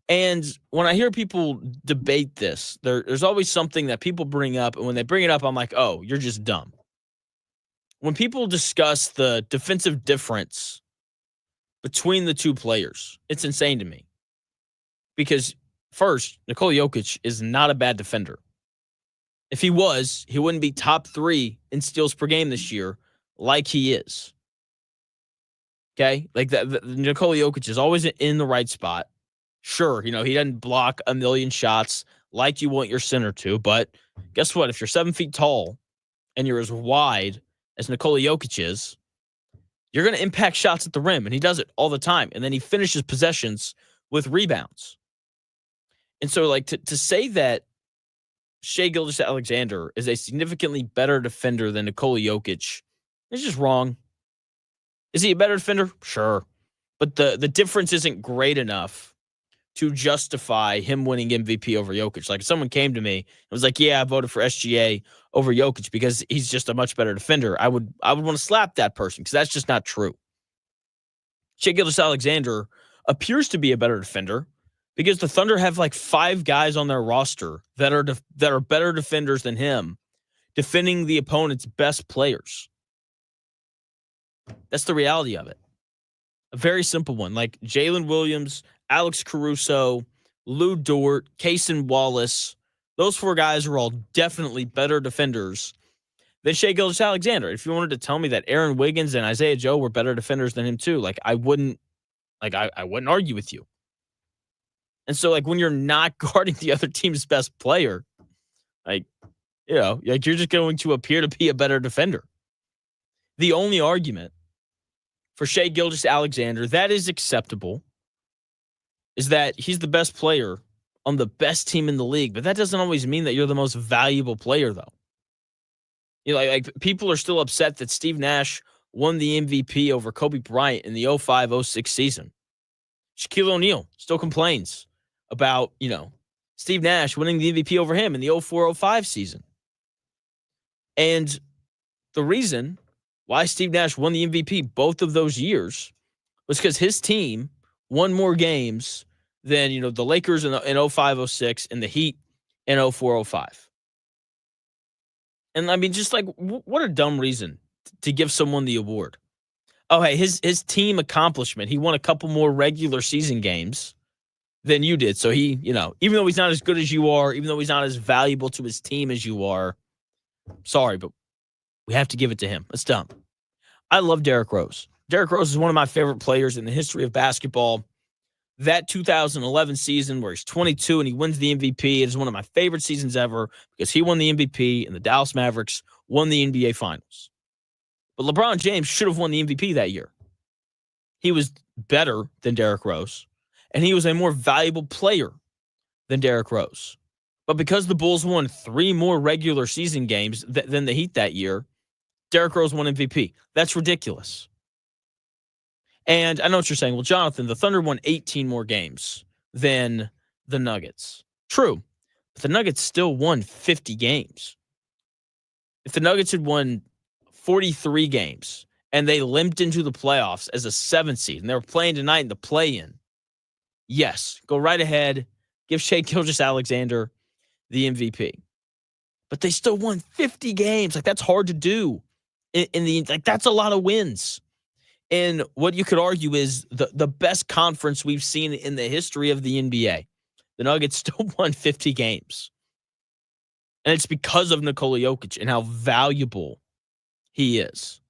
And when I hear people debate this, there's always something that people bring up. And when they bring it up, I'm like, oh, you're just dumb. When people discuss the defensive difference between the two players, it's insane to me. Because first, Nikola Jokic is not a bad defender. If he was, he wouldn't be top 3 in steals per game this year like he is. Okay? Like Nikola Jokic is always in the right spot. Sure, he doesn't block a million shots like you want your center to, but guess what? If you're 7 feet tall and you're as wide as Nikola Jokic is, you're going to impact shots at the rim, and he does it all the time. And then he finishes possessions with rebounds. And so, like, to say that Shai Gilgeous-Alexander is a significantly better defender than Nikola Jokic is just wrong. Is he a better defender? Sure. But the difference isn't great enough to justify him winning MVP over Jokic. Like, if someone came to me and was like, yeah, I voted for SGA over Jokic because he's just a much better defender, I would want to slap that person, because that's just not true. Shai Gilgeous-Alexander appears to be a better defender because the Thunder have like 5 guys on their roster that are better defenders than him, defending the opponent's best players. That's the reality of it. A very simple one, like Jalen Williams, Alex Caruso, Lou Dort, Cason Wallace. Those 4 guys are all definitely better defenders than Shai Gilgeous-Alexander. If you wanted to tell me that Aaron Wiggins and Isaiah Joe were better defenders than him too, like I wouldn't argue with you. And so, like, when you're not guarding the other team's best player, like you're just going to appear to be a better defender. The only argument for Shai Gilgeous-Alexander that is acceptable is that he's the best player on the best team in the league, but that doesn't always mean that you're the most valuable player, though. Like people are still upset that Steve Nash won the MVP over Kobe Bryant in the 05-06 season. Shaquille O'Neal still complains about, Steve Nash winning the MVP over him in the 04-05 season. And the reason why Steve Nash won the MVP both of those years was because his team won more games than, the Lakers in 05, 06 and the Heat in 04, 05. And I mean, just like, what a dumb reason to give someone the award. Oh, hey, his team accomplishment. He won a couple more regular season games than you did. So he, even though he's not as good as you are, even though he's not as valuable to his team as you are, sorry, but we have to give it to him. It's dumb. I love Derrick Rose. Derrick Rose is one of my favorite players in the history of basketball. That 2011 season where he's 22 and he wins the MVP, it is one of my favorite seasons ever because he won the MVP and the Dallas Mavericks won the NBA Finals. But LeBron James should have won the MVP that year. He was better than Derrick Rose, and he was a more valuable player than Derrick Rose. But because the Bulls won 3 more regular season games than the Heat that year, Derrick Rose won MVP. That's ridiculous. And I know what you're saying. Well, Jonathan, the Thunder won 18 more games than the Nuggets. True. But the Nuggets still won 50 games. If the Nuggets had won 43 games and they limped into the playoffs as a 7th seed and they were playing tonight in the play-in, yes, go right ahead. Give Shai Gilgeous-Alexander the MVP. But they still won 50 games. Like, that's hard to do. That's a lot of wins. And what you could argue is the best conference we've seen in the history of the NBA. The Nuggets still won 50 games. And it's because of Nikola Jokic and how valuable he is.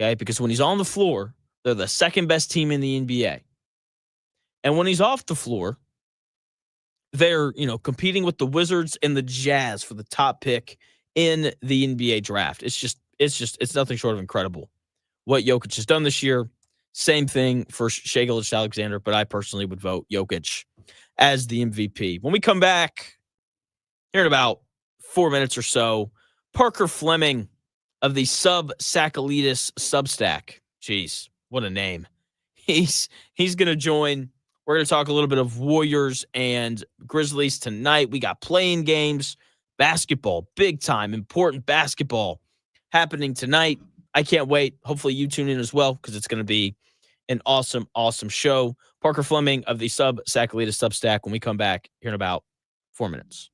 Okay? Because when he's on the floor, they're the second best team in the NBA. And when he's off the floor, they're, competing with the Wizards and the Jazz for the top pick in the NBA draft. It's nothing short of incredible what Jokic has done this year. Same thing for Shai Gilgeous-Alexander, but I personally would vote Jokic as the MVP. When we come back here in about 4 minutes or so, Parker Flemming of the SubTsakalidis Substack. Jeez, what a name. He's going to join. We're going to talk a little bit of Warriors and Grizzlies tonight. We got playing games, basketball, big time, important basketball happening tonight. I can't wait. Hopefully you tune in as well because it's going to be an awesome, awesome show. Parker Flemming of the SubTsakalidis Substack when we come back here in about 4 minutes.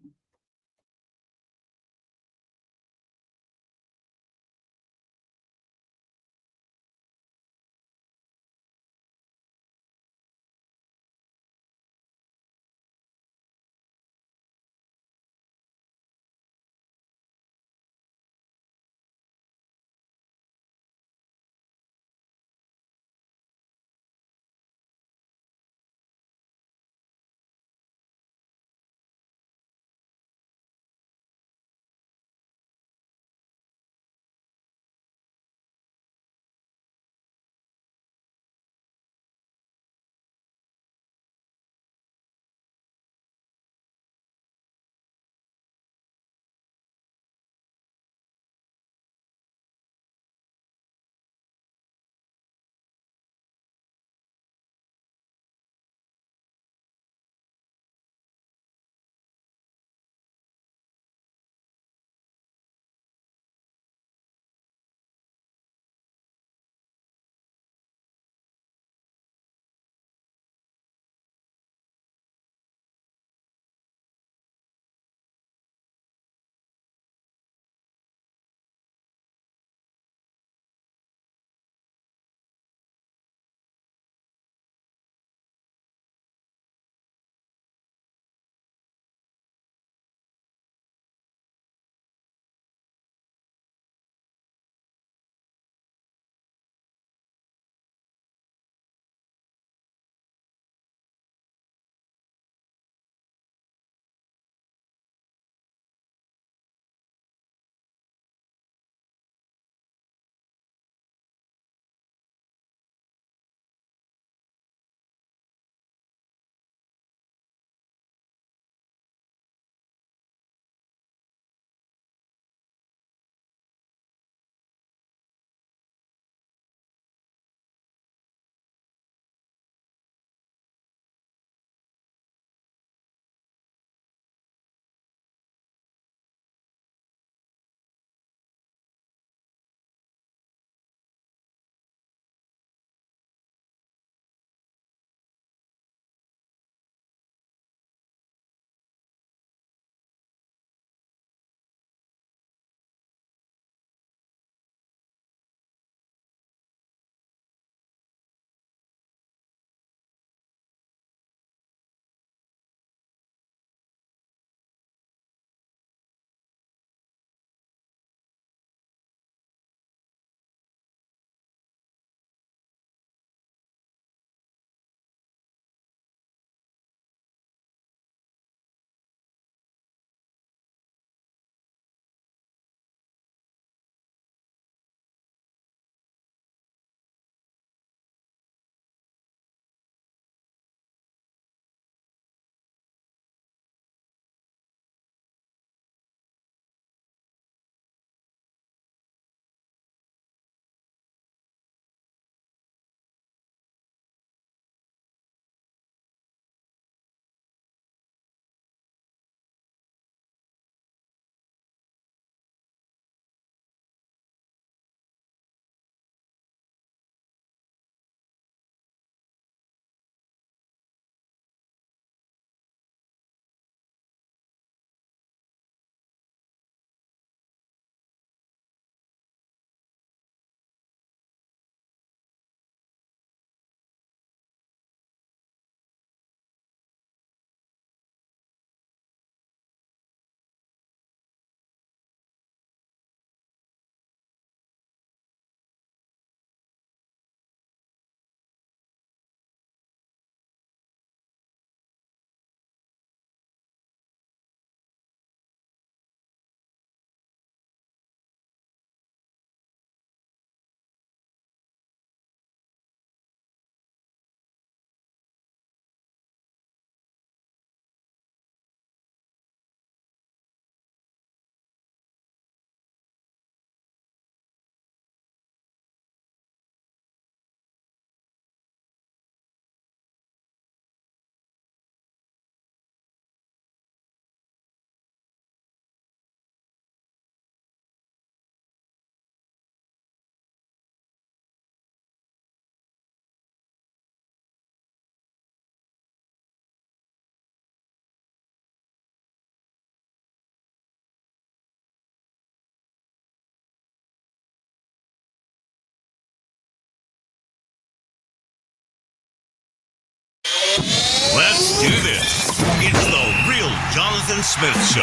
do this. It's the Real Jonathan Smith Show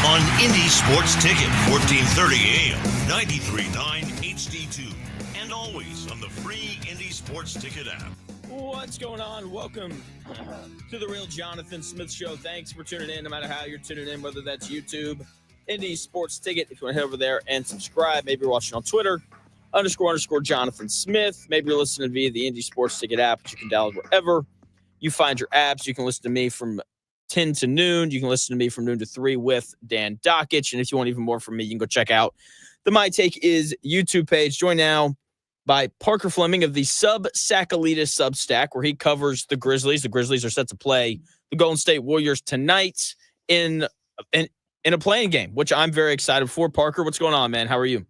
on Indie Sports Ticket, 1430 AM, 93.9 HD2, and always on the free Indie Sports Ticket app. What's going on? Welcome to the Real Jonathan Smith Show. Thanks for tuning in, no matter how you're tuning in, whether that's YouTube, Indie Sports Ticket. If you want to head over there and subscribe, maybe you're watching on Twitter, _ Jonathan Smith. Maybe you're listening via the Indie Sports Ticket app, which you can download wherever you find your apps. You can listen to me from 10 to noon. You can listen to me from noon to 3 with Dan Dockich. And if you want even more from me, you can go check out the My Take Is YouTube page. Joined now by Parker Flemming of the SubTsakalidis Substack, where he covers the Grizzlies. The Grizzlies are set to play the Golden State Warriors tonight in a playing game, which I'm very excited for. Parker, what's going on, man? How are you?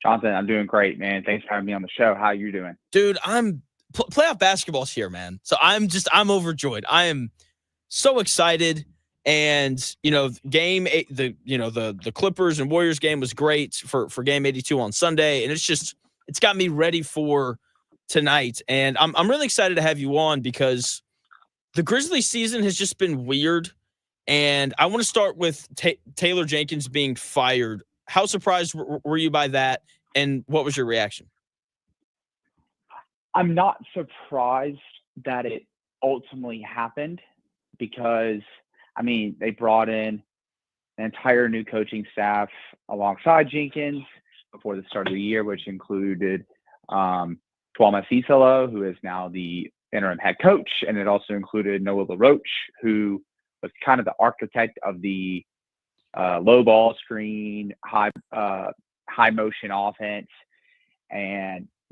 Jonathan, I'm doing great, man. Thanks for having me on the show. How are you doing? Dude, playoff basketball's here, man. So I'm overjoyed. I am so excited. And, game 8, the Clippers and Warriors game was great for game 82 on Sunday. And it's got me ready for tonight. And I'm really excited to have you on because the Grizzlies season has just been weird. And I want to start with Taylor Jenkins being fired. How surprised were you by that, and what was your reaction? I'm not surprised that it ultimately happened because, they brought in an entire new coaching staff alongside Jenkins before the start of the year, which included Tuama Cicelo, who is now the interim head coach, and it also included Nikola Roach, who was kind of the architect of the low ball screen, high motion offense.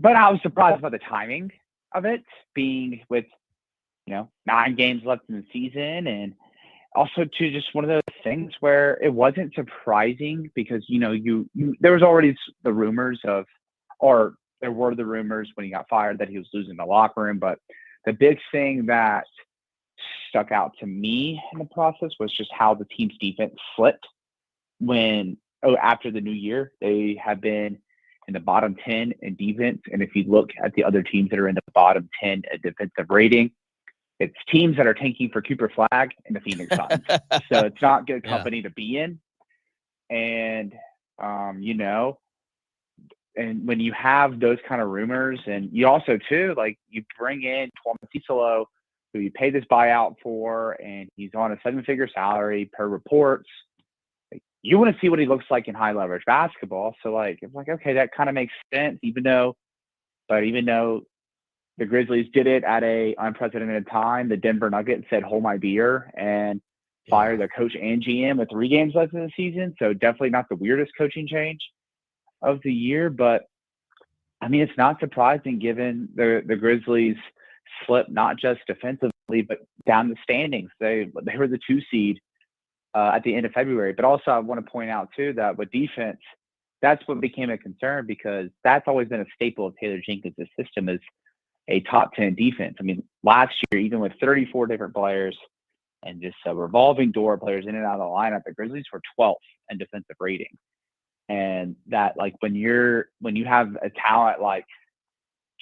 But I was surprised by the timing of it being with, 9 games left in the season. And also to just one of those things where it wasn't surprising because, there was already the rumors there were the rumors when he got fired that he was losing the locker room. But the big thing that stuck out to me in the process was just how the team's defense slipped after the new year. They have been in the bottom 10 in defense. And if you look at the other teams that are in the bottom 10 at defensive rating, it's teams that are tanking for Cooper Flag and the Phoenix Suns. So it's not good company to be in. And, and when you have those kind of rumors, and you also too, you bring in Tuama Cicelo, who you pay this buyout for, and he's on a 7-figure salary per reports. You want to see what he looks like in high leverage basketball. So it's okay, that kind of makes sense, even though the Grizzlies did it at a unprecedented time, the Denver Nuggets said, hold my beer, and fired their coach and GM with 3 games left in the season. So definitely not the weirdest coaching change of the year, but it's not surprising given the Grizzlies slip, not just defensively, but down the standings. They were the 2 seed at the end of February. But also I want to point out too that with defense, that's what became a concern because that's always been a staple of Taylor Jenkins' system is a top 10 defense. Last year, even with 34 different players and just a revolving door of players in and out of the lineup, the Grizzlies were 12th in defensive rating. And that when you have a talent like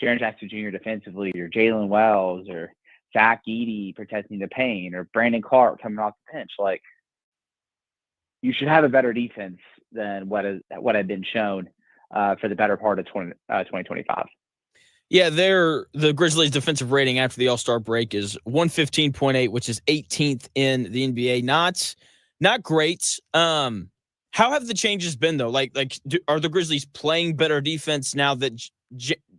Jaren Jackson Jr. defensively, or Jalen Wells, or Zach Edey protecting the paint, or Brandon Clark coming off the bench, you should have a better defense than what had been shown for the better part of 2025. Yeah, the Grizzlies' defensive rating after the All-Star break is 115.8, which is 18th in the NBA. Not great. How have the changes been though? Are the Grizzlies playing better defense now that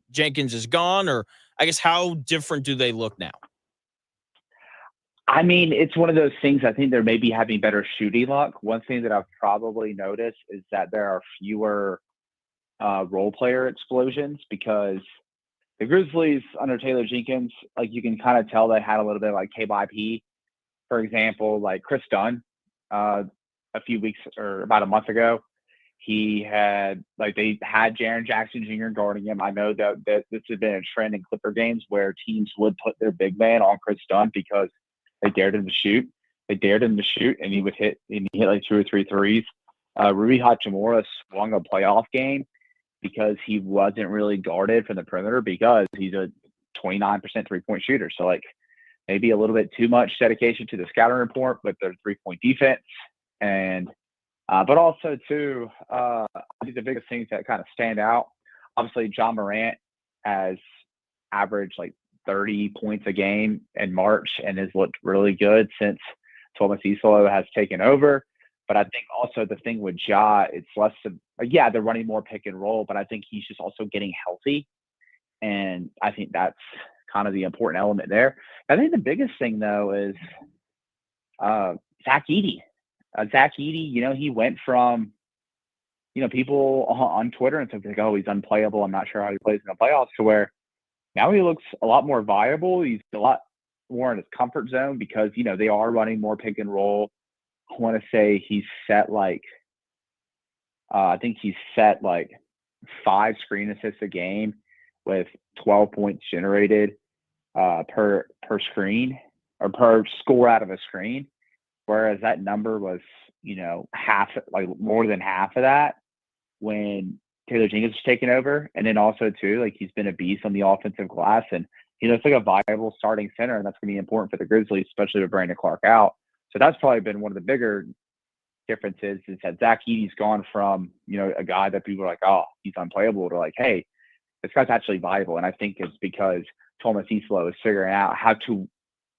Jenkins is gone, or I guess how different do they look now? It's one of those things. I think they're maybe having better shooting luck. One thing that I've probably noticed is that there are fewer role player explosions because the Grizzlies under Taylor Jenkins, you can kind of tell they had a little bit like KYP. For example, Chris Dunn, a few weeks or about a month ago, he had they had Jaren Jackson Jr. guarding him. I know that this has been a trend in Clipper games where teams would put their big man on Chris Dunn because they dared him to shoot. And he would hit 2 or 3 threes. Rui Hachimura swung a playoff game because he wasn't really guarded from the perimeter because he's a 29% 3-point shooter. So maybe a little bit too much dedication to the scouting report with their 3-point defense. And, but also too, I think the biggest things that kind of stand out, obviously John Morant has averaged like 30 points a game in March and has looked really good since Thomas Isolo has taken over. But I think also the thing with Ja, it's less of, yeah, they're running more pick and roll, but I think he's just also getting healthy. And I think that's kind of the important element there. I think the biggest thing, though, is Zach Edey. Zach Edey, you know, he went from, you know, people on Twitter and stuff like, oh, he's unplayable. I'm not sure how he plays in the playoffs, to where now he looks a lot more viable. He's a lot more in his comfort zone because, you know, they are running more pick and roll. I want to say he's set like, I think he's set like 5 screen assists a game with 12 points generated per screen or per score out of a screen. Whereas that number was, you know, half, like more than half of that when Taylor Jenkins was taking over. And then also too, like he's been a beast on the offensive glass, and he looks like a viable starting center, and that's going to be important for the Grizzlies, especially with Brandon Clark out. So that's probably been one of the bigger differences, is that Zach Edey's gone from, you know, a guy that people are like, oh, he's unplayable, to like, hey, this guy's actually viable. And I think it's because Thomas Isolo is figuring out how to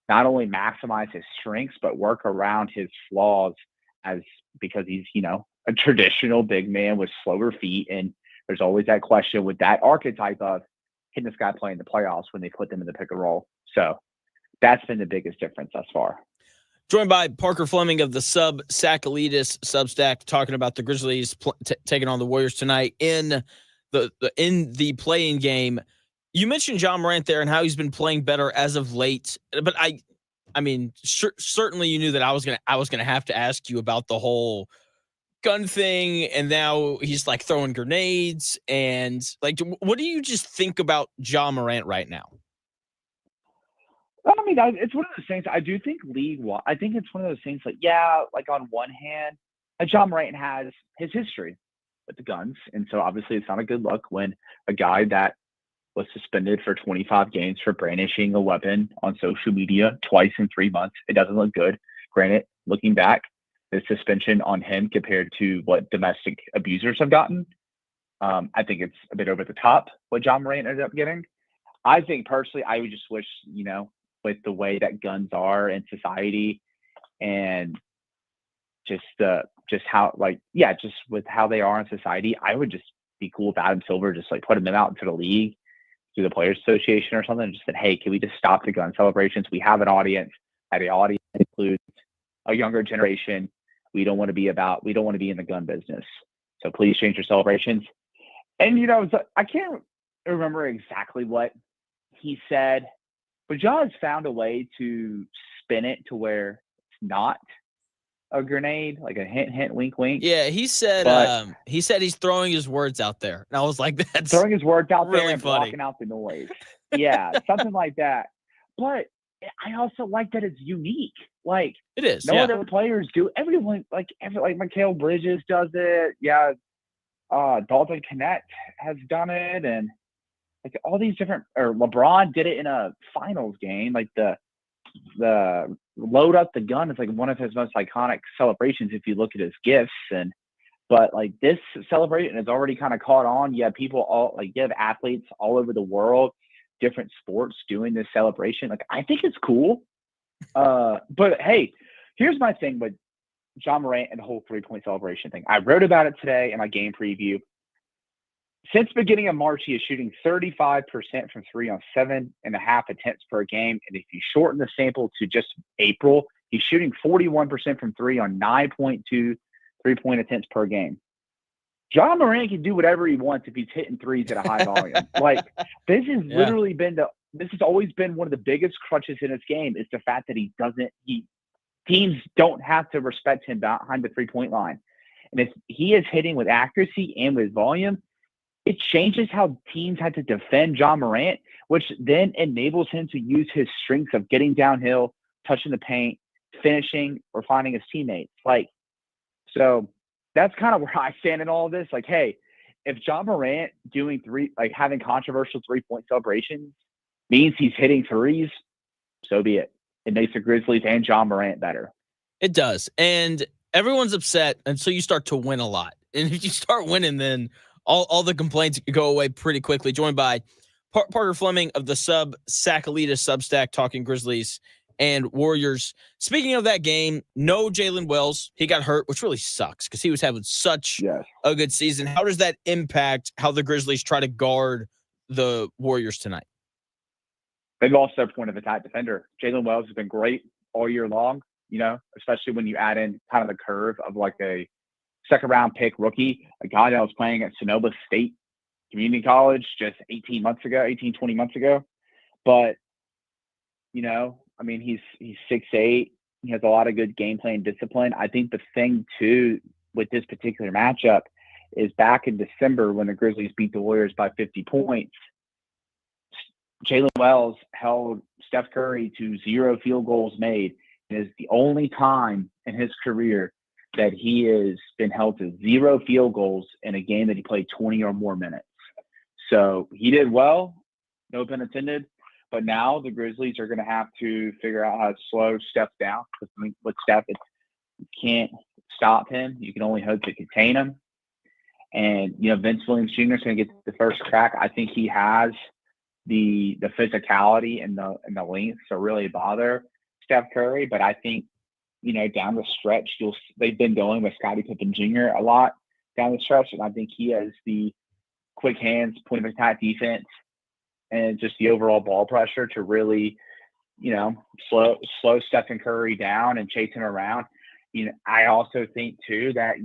not only maximize his strengths, but work around his flaws, because he's, you know, a traditional big man with slower feet. And there's always that question with that archetype of, can this guy play in the playoffs when they put them in the pick and roll? So that's been the biggest difference thus far. Joined by Parker Flemming of the SubTsakalidis Substack, talking about the Grizzlies taking on the Warriors tonight in the play-in game. You mentioned John Morant there and how he's been playing better as of late, but I mean, certainly you knew that I was gonna have to ask you about the whole gun thing, and now he's like throwing grenades, and like, what do you just think about John Morant right now? I mean, it's one of those things. I do think I think it's one of those things, like, yeah, like on one hand, John Morant has his history with the guns. And so obviously it's not a good look when a guy that was suspended for 25 games for brandishing a weapon on social media twice in 3 months. It doesn't look good. Granted, looking back, the suspension on him compared to what domestic abusers have gotten, I think it's a bit over the top what John Morant ended up getting. I think personally, I would just wish, you know, with the way that guns are in society, and just how, like, yeah, just with how they are in society, I would just be cool with Adam Silver just like putting them out into the league through the Players Association or something, and just said, hey, can we just stop the gun celebrations? We have an audience, and the audience includes a younger generation. We don't want to be in the gun business. So please change your celebrations. And, you know, I can't remember exactly what he said, but John has found a way to spin it to where it's not a grenade, like a hint, hint, wink, wink. Yeah, he said he's throwing his words out there. And I was like, that's throwing his words out really there and funny. blocking out the noise. Yeah, something like that. But I also like that it's unique. Like, it is. No other players do. Everyone, like Mikal Bridges does it. Yeah, Dalton Connect has done it, and like all these different. Or LeBron did it in a finals game. Like the load up the gun is like one of his most iconic celebrations if you look at his gifts. But like this celebration has already kind of caught on. You have athletes all over the world, different sports doing this celebration. Like, I think it's cool. But hey, here's my thing with John Morant and the whole 3-point celebration thing. I wrote about it today in my game preview. Since the beginning of March, he is shooting 35% from 3 on 7.5 attempts per game. And if you shorten the sample to just April, he's shooting 41% from 3 on 9.2 3-point attempts per game. John Morant can do whatever he wants if he's hitting threes at a high volume. Like, this has literally been this has always been one of the biggest crutches in his game, is the fact that teams don't have to respect him behind the 3-point line. And if he is hitting with accuracy and with volume, it changes how teams had to defend John Morant, which then enables him to use his strengths of getting downhill, touching the paint, finishing, or finding his teammates. Like, so that's kind of where I stand in all of this. Like, hey, if John Morant having controversial 3-point celebrations means he's hitting threes, so be it. It makes the Grizzlies and John Morant better. It does. And everyone's upset until you start to win a lot. And if you start winning, then all the complaints go away pretty quickly. Joined by Parker Flemming of the SubTsakalidis Substack, talking Grizzlies and Warriors. Speaking of that game, no Jalen Wells. He got hurt, which really sucks because he was having such a good season. How does that impact how the Grizzlies try to guard the Warriors tonight? They've lost their point of attack defender. Jalen Wells has been great all year long, especially when you add in kind of the curve of like a second-round pick rookie, a guy that was playing at Sonoma State Community College just 20 months ago. But, he's 6'8". He has a lot of good game plan discipline. I think the thing, too, with this particular matchup is back in December when the Grizzlies beat the Warriors by 50 points, Jalen Wells held Steph Curry to 0 field goals made. It is the only time in his career that he has been held to 0 field goals in a game that he played 20 or more minutes. So he did well, no pun intended. But now the Grizzlies are going to have to figure out how to slow Steph down. Because with Steph, you can't stop him. You can only hope to contain him. And, Vince Williams Jr. is going to get the first crack. I think he has the physicality and the length to really bother Steph Curry. But I think, down the stretch, they've been going with Scottie Pippen Jr. a lot down the stretch. And I think he has the quick hands, point of attack defense, and just the overall ball pressure to really, slow Stephen Curry down and chase him around. I also think too that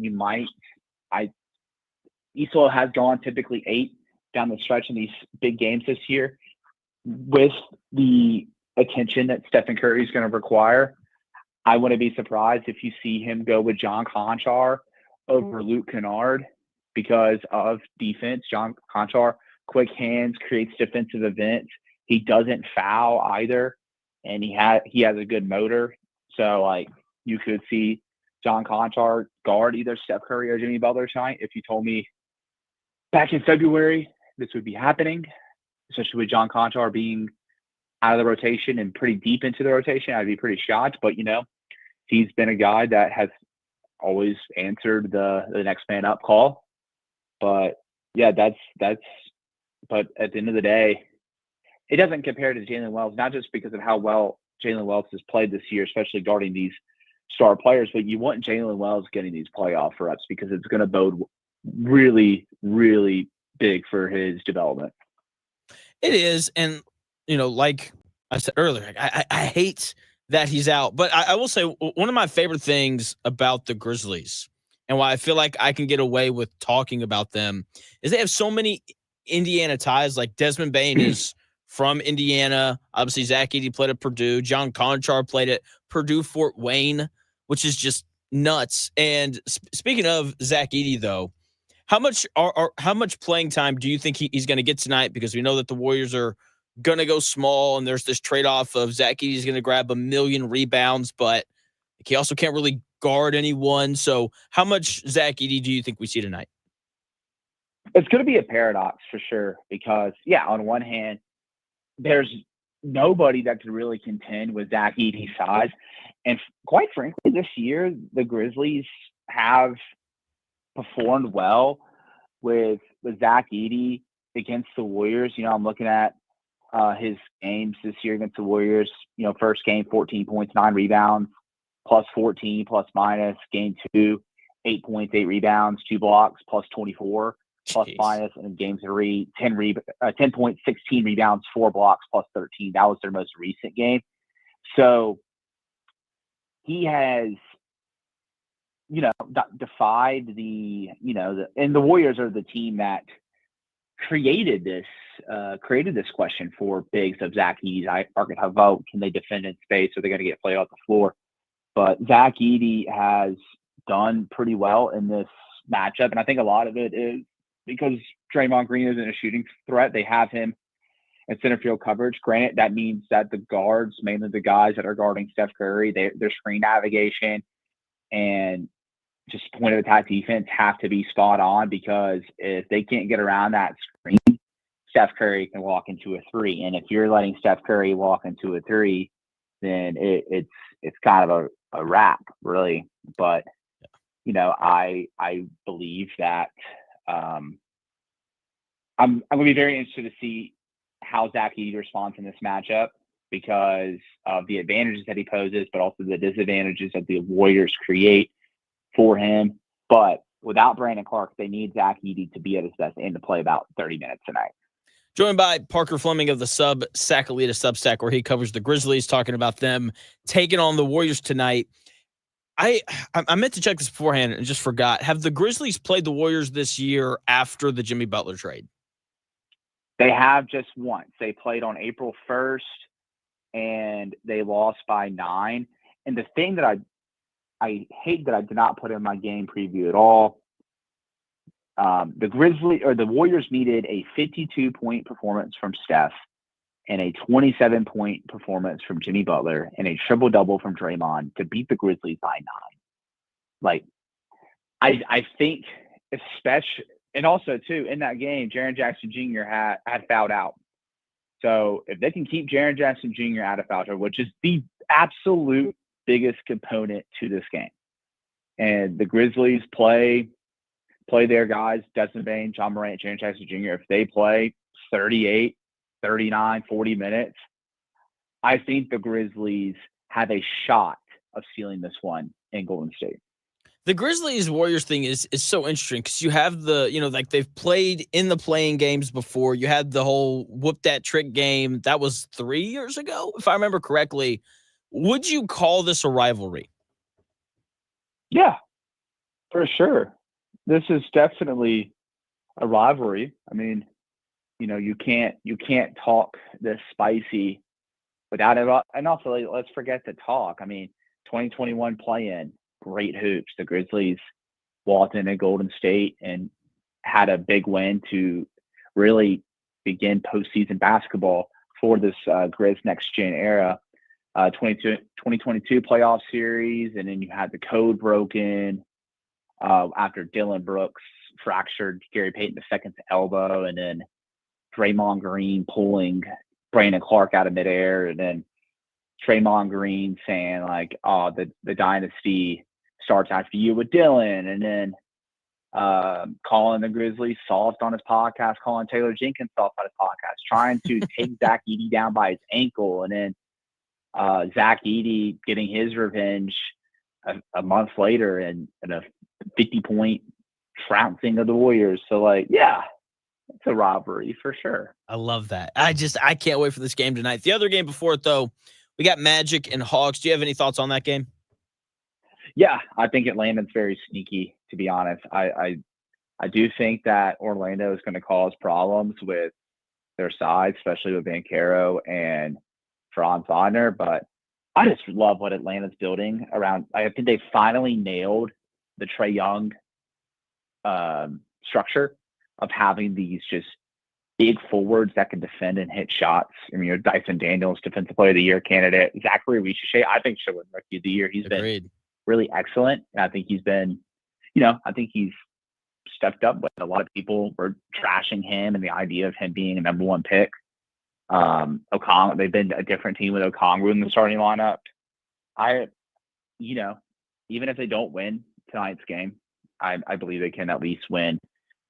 Esau has gone typically 8 down the stretch in these big games this year. With the attention that Stephen Curry is going to require, I wouldn't be surprised if you see him go with John Conchar over Luke Kennard because of defense. John Conchar, quick hands, creates defensive events. He doesn't foul either, and he has a good motor. So, you could see John Conchar guard either Steph Curry or Jimmy Butler tonight. If you told me back in February this would be happening, especially with John Conchar being out of the rotation and pretty deep into the rotation, I'd be pretty shocked. But, he's been a guy that has always answered the next man up call. But, yeah, but at the end of the day, it doesn't compare to Jalen Wells, not just because of how well Jalen Wells has played this year, especially guarding these star players, but you want Jalen Wells getting these playoff reps because it's going to bode really, really big for his development. It is. And, like I said earlier, I hate that he's out. But I will say one of my favorite things about the Grizzlies and why I feel like I can get away with talking about them is they have so many Indiana ties. Like Desmond Bane is from Indiana. Obviously, Zach Edey played at Purdue. John Conchar played at Purdue Fort Wayne, which is just nuts. And speaking of Zach Edey, though, how much playing time do you think he's going to get tonight? Because we know that the Warriors are going to go small, and there's this trade-off of Zach Edey's going to grab 1 million rebounds, but he also can't really guard anyone. So how much Zach Edey do you think we see tonight? It's going to be a paradox for sure because, on one hand, there's nobody that could really contend with Zach Edey's size. And quite frankly, this year, the Grizzlies have performed well with Zach Edey against the Warriors. I'm looking at his games this year against the Warriors. First game, 14 points, 9 rebounds, plus 14, plus minus. Game 2, 8 points, 8 rebounds, 2 blocks, plus 24. Plus minus, and in game 3, 10 points, 16 rebounds, 4 blocks, plus 13. That was their most recent game. So he has, defied and the Warriors are the team that created this question for bigs of Zach Edey's archetype vote. Can they defend in space? Are they going to get played off the floor? But Zach Edey has done pretty well in this matchup, and I think a lot of it is because Draymond Green isn't a shooting threat. They have him in center field coverage. Granted, that means that the guards, mainly the guys that are guarding Steph Curry, their screen navigation and just point of attack defense have to be spot on because if they can't get around that screen, Steph Curry can walk into a 3. And if you're letting Steph Curry walk into a 3, then it's kind of a wrap, really. But I believe that I'm going to be very interested to see how Zach Edey responds in this matchup because of the advantages that he poses, but also the disadvantages that the Warriors create for him. But without Brandon Clark, they need Zach Edey to be at his best and to play about 30 minutes tonight. Joined by Parker Flemming of the SubTsakalidis Substack, where he covers the Grizzlies, talking about them taking on the Warriors tonight. I meant to check this beforehand and just forgot. Have the Grizzlies played the Warriors this year after the Jimmy Butler trade? They have just once. They played on April 1st, and they lost by 9. And the thing that I hate that I did not put in my game preview at all, the Warriors needed a 52-point performance from Steph and a 27-point performance from Jimmy Butler and a triple-double from Draymond to beat the Grizzlies by 9. Like, I think especially – and also, too, in that game, Jaren Jackson Jr. had fouled out. So if they can keep Jaren Jackson Jr. out of foul trouble, which is the absolute biggest component to this game, and the Grizzlies play their guys, Desmond Bane, John Morant, Jaren Jackson Jr., if they play 38, 39, 40 minutes, I think the Grizzlies have a shot of stealing this one in Golden State. The Grizzlies-Warriors thing is so interesting because you have they've played in the playing games before. You had the whole whoop that trick game. That was 3 years ago, if I remember correctly. Would you call this a rivalry? Yeah, for sure. This is definitely a rivalry. I mean, you can't talk this spicy without it. And also, let's forget the talk. I mean, 2021 play-in. Great hoops. The Grizzlies walked into Golden State and had a big win to really begin postseason basketball for this Grizz Next Gen era. 2022 playoff series, and then you had the code broken after Dylan Brooks fractured Gary Payton II's elbow, and then Draymond Green pulling Brandon Clark out of midair, and then Draymond Green saying like, "Oh, the dynasty starts after you with Dylan," and then calling the Grizzlies soft on his podcast, calling Taylor Jenkins soft on his podcast, trying to take Zach Edey down by his ankle, and then Zach Edey getting his revenge a month later and a 50-point trouncing of the Warriors. So, yeah, it's a rivalry for sure. I love that. I can't wait for this game tonight. The other game before it, though, we got Magic and Hawks. Do you have any thoughts on that game? Yeah, I think Atlanta's very sneaky, to be honest. I do think that Orlando is going to cause problems with their side, especially with Banchero and Franz Wagner. But I just love what Atlanta's building around. I think they finally nailed the Trae Young structure of having these just big forwards that can defend and hit shots. I mean, Dyson Daniels, Defensive Player of the Year candidate. Zachary Richaud, I think, should win Rookie of the Year. He's been really excellent. And I think he's been, I think he's stepped up. But a lot of people were trashing him and the idea of him being a number 1 pick. They've been a different team with Okongwu in the starting lineup. Even if they don't win tonight's game, I believe they can at least win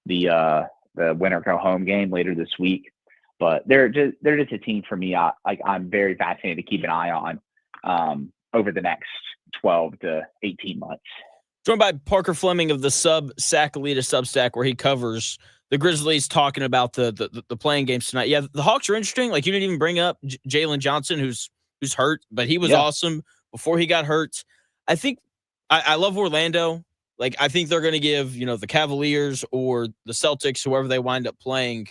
the winner go home game later this week. But they're just a team for me. I'm very fascinated to keep an eye on over the next 12 to 18 months. Joined by Parker Flemming of the SubTsakalidis Substack, where he covers the Grizzlies, talking about the playing games tonight. Yeah, the Hawks are interesting. Like, you didn't even bring up Jalen Johnson, who's hurt, but he was awesome before he got hurt. I think I love Orlando. Like, I think they're going to give, the Cavaliers or the Celtics, whoever they wind up playing,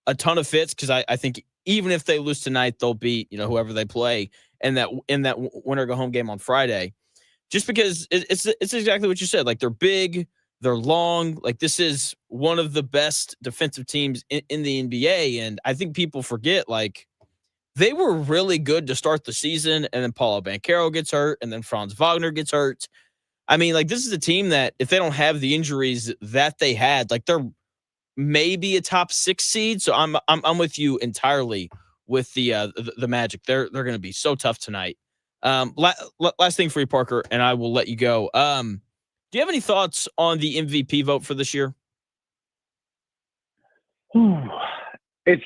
a ton of fits, because I think even if they lose tonight, they'll beat, whoever they play in that winner go home game on Friday. Just because it's exactly what you said. Like, they're big, they're long. Like, this is one of the best defensive teams in the NBA, and I think people forget, like, they were really good to start the season, and then Paulo Banchero gets hurt, and then Franz Wagner gets hurt. I mean, like, this is a team that if they don't have the injuries that they had, like, they're maybe a top 6 seed. So I'm with you entirely with the Magic. They're going to be so tough tonight. Last thing for you, Parker, and I will let you go. Do you have any thoughts on the MVP vote for this year? It's,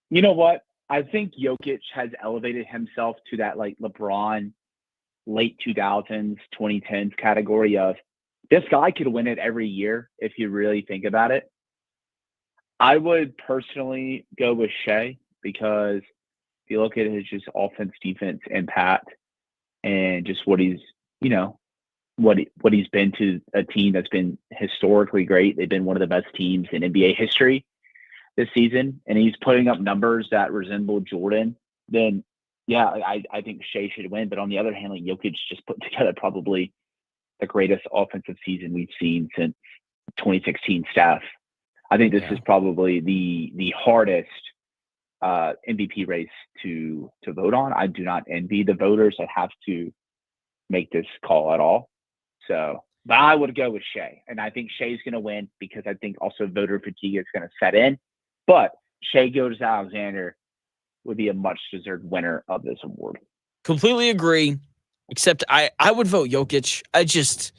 you know what? I think Jokic has elevated himself to that like LeBron late 2000s, 2010s category of this guy could win it every year if you really think about it. I would personally go with Shai because if you look at his just offense, defense impact and just what he's, you know, what he's been to a team that's been historically great. They've been one of the best teams in NBA history this season, and he's putting up numbers that resemble Jordan. Then, yeah, I think Shai should win. But on the other hand, like Jokic just put together probably the greatest offensive season we've seen since 2016 Steph. I think this is probably the hardest MVP race to vote on. I do not envy the voters that have to make this call at all. So, but I would go with Shai, and I think Shai's going to win because I think also voter fatigue is going to set in. But Shai Gilgeous-Alexander would be a much deserved winner of this award. Completely agree. Except I would vote Jokic.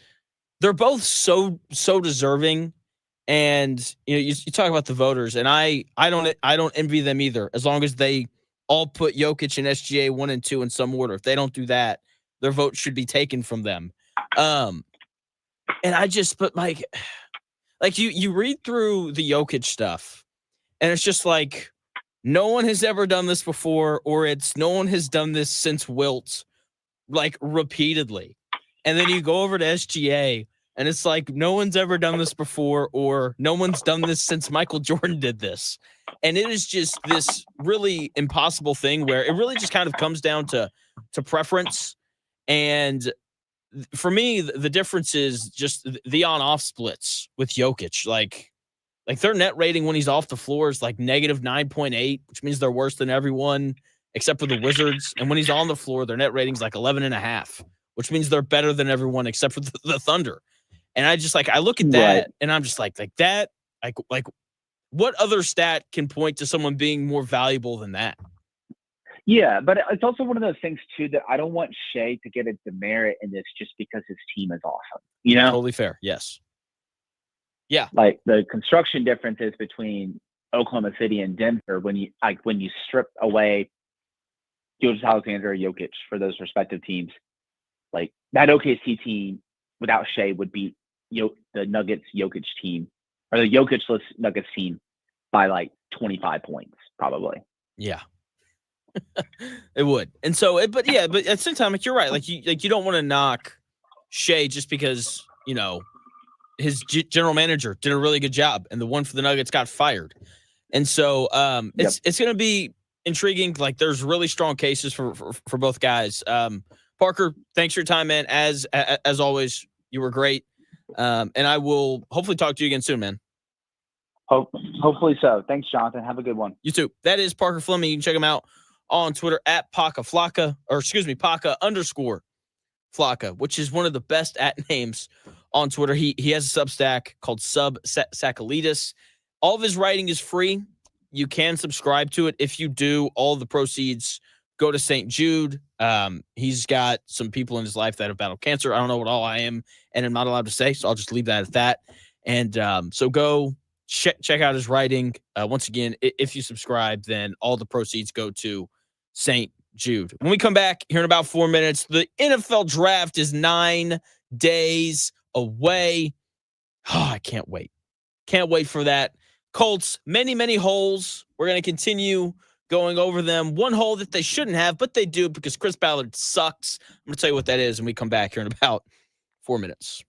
They're both so deserving. And you talk about the voters, and I don't envy them either. As long as they all put Jokic and SGA 1 and 2 in some order. If they don't do that, their vote should be taken from them. And I just but like you read through the Jokic stuff, and it's just like no one has ever done this before, or it's no one has done this since Wilt, like repeatedly. And then you go over to SGA, and it's like no one's ever done this before, or no one's done this since Michael Jordan did this. And it is just this really impossible thing where it really just kind of comes down to preference. And for me, the difference is just the on-off splits with Jokic. Like their net rating when he's off the floor is like negative 9.8, which means they're worse than everyone except for the Wizards. And when he's on the floor, their net rating's like 11.5, which means they're better than everyone except for the Thunder. And I look at that and I'm just like that, like what other stat can point to someone being more valuable than that? Yeah, but it's also one of those things too that I don't want Shai to get a demerit in this just because his team is awesome. You know, totally fair. Yes. Yeah. Like the construction differences between Oklahoma City and Denver when you strip away Gilgeous-Alexander or Jokic for those respective teams, like that OKC team without Shai would beat the Nuggets Jokic team or the Jokic-less Nuggets team by like 25 points probably. Yeah. It would. And so, but at the same time, like you're right. Like you don't want to knock Shai just because, his general manager did a really good job and the one for the Nuggets got fired. And so, it's going to be intriguing. Like there's really strong cases for both guys. Parker, thanks for your time, man. As always, you were great. And I will hopefully talk to you again soon, man. Hopefully so. Thanks, Jonathan. Have a good one. You too. That is Parker Flemming. You can check him out on Twitter at Paka_Flocka, which is one of the best at names on Twitter. He has a Substack called SubTsakalidis. All of his writing is free. You can subscribe to it. If you do, all the proceeds go to St. Jude. He's got some people in his life that have battled cancer. I don't know what all I am and I'm not allowed to say, so I'll just leave that at that. And so go check out his writing. Once again, if you subscribe, then all the proceeds go to St. Jude. When we come back here in about 4 minutes, the NFL draft is 9 days away. Oh, I can't wait. Can't wait for that. Colts, many holes. We're going to continue going over them. One hole that they shouldn't have, but they do because Chris Ballard sucks. I'm going to tell you what that is when we come back here in about 4 minutes.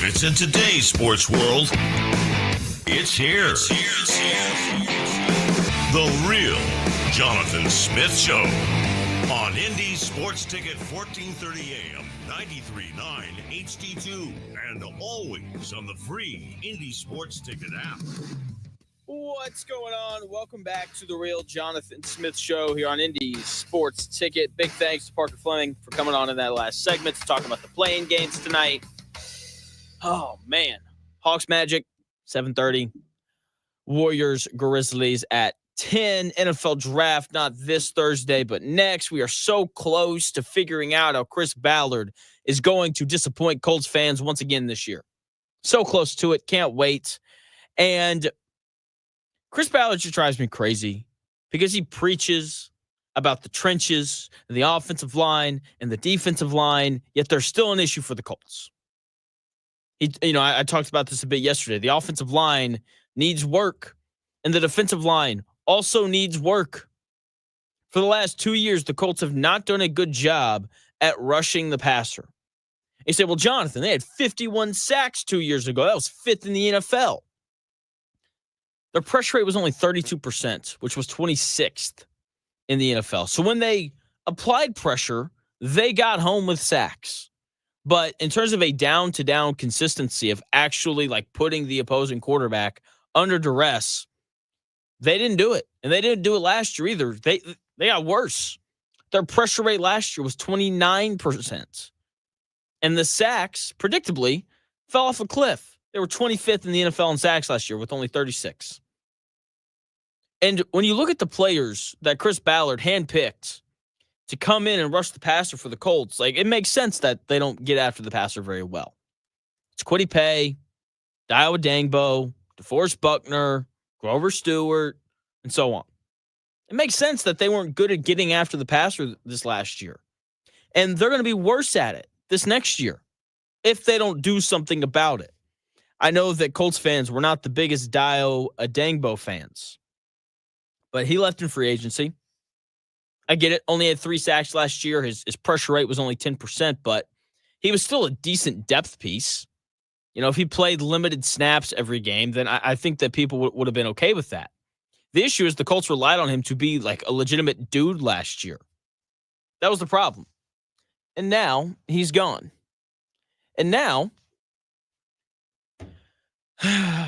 If it's in today's sports world, it's here. The real Jonathan Smith Show on Indy Sports Ticket 1430 AM, 93.9 HD2, and always on the free Indy Sports Ticket app. What's going on? Welcome back to the real Jonathan Smith Show here on Indy Sports Ticket. Big thanks to Parker Flemming for coming on in that last segment to talk about the playing games tonight. Oh, man. Hawks Magic, 7:30. Warriors Grizzlies at 10. NFL Draft, not this Thursday, but next. We are so close to figuring out how Chris Ballard is going to disappoint Colts fans once again this year. So close to it. Can't wait. And Chris Ballard just drives me crazy because he preaches about the trenches and the offensive line and the defensive line, yet there's still an issue for the Colts. I talked about this a bit yesterday. The offensive line needs work, and the defensive line also needs work. For the last 2 years, the Colts have not done a good job at rushing the passer. You say, well, Jonathan, they had 51 sacks 2 years ago. That was fifth in the NFL. Their pressure rate was only 32%, which was 26th in the NFL. So when they applied pressure, they got home with sacks. But in terms of a down-to-down consistency of actually like putting the opposing quarterback under duress, they didn't do it. And they didn't do it last year either. They got worse. Their pressure rate last year was 29%. And the sacks, predictably, fell off a cliff. They were 25th in the NFL in sacks last year with only 36. And when you look at the players that Chris Ballard handpicked to come in and rush the passer for the Colts, like it makes sense that they don't get after the passer very well. It's Kwity Paye, Dio Dangbo, DeForest Buckner, Grover Stewart, and so on. It makes sense that they weren't good at getting after the passer this last year. And they're going to be worse at it this next year if they don't do something about it. I know that Colts fans were not the biggest Dio Dangbo fans, but he left in free agency. I get it. Only had 3 sacks last year. His pressure rate was only 10%, but he was still a decent depth piece. If he played limited snaps every game, then I think that people would have been okay with that. The issue is the Colts relied on him to be like a legitimate dude last year. That was the problem. And now he's gone. And now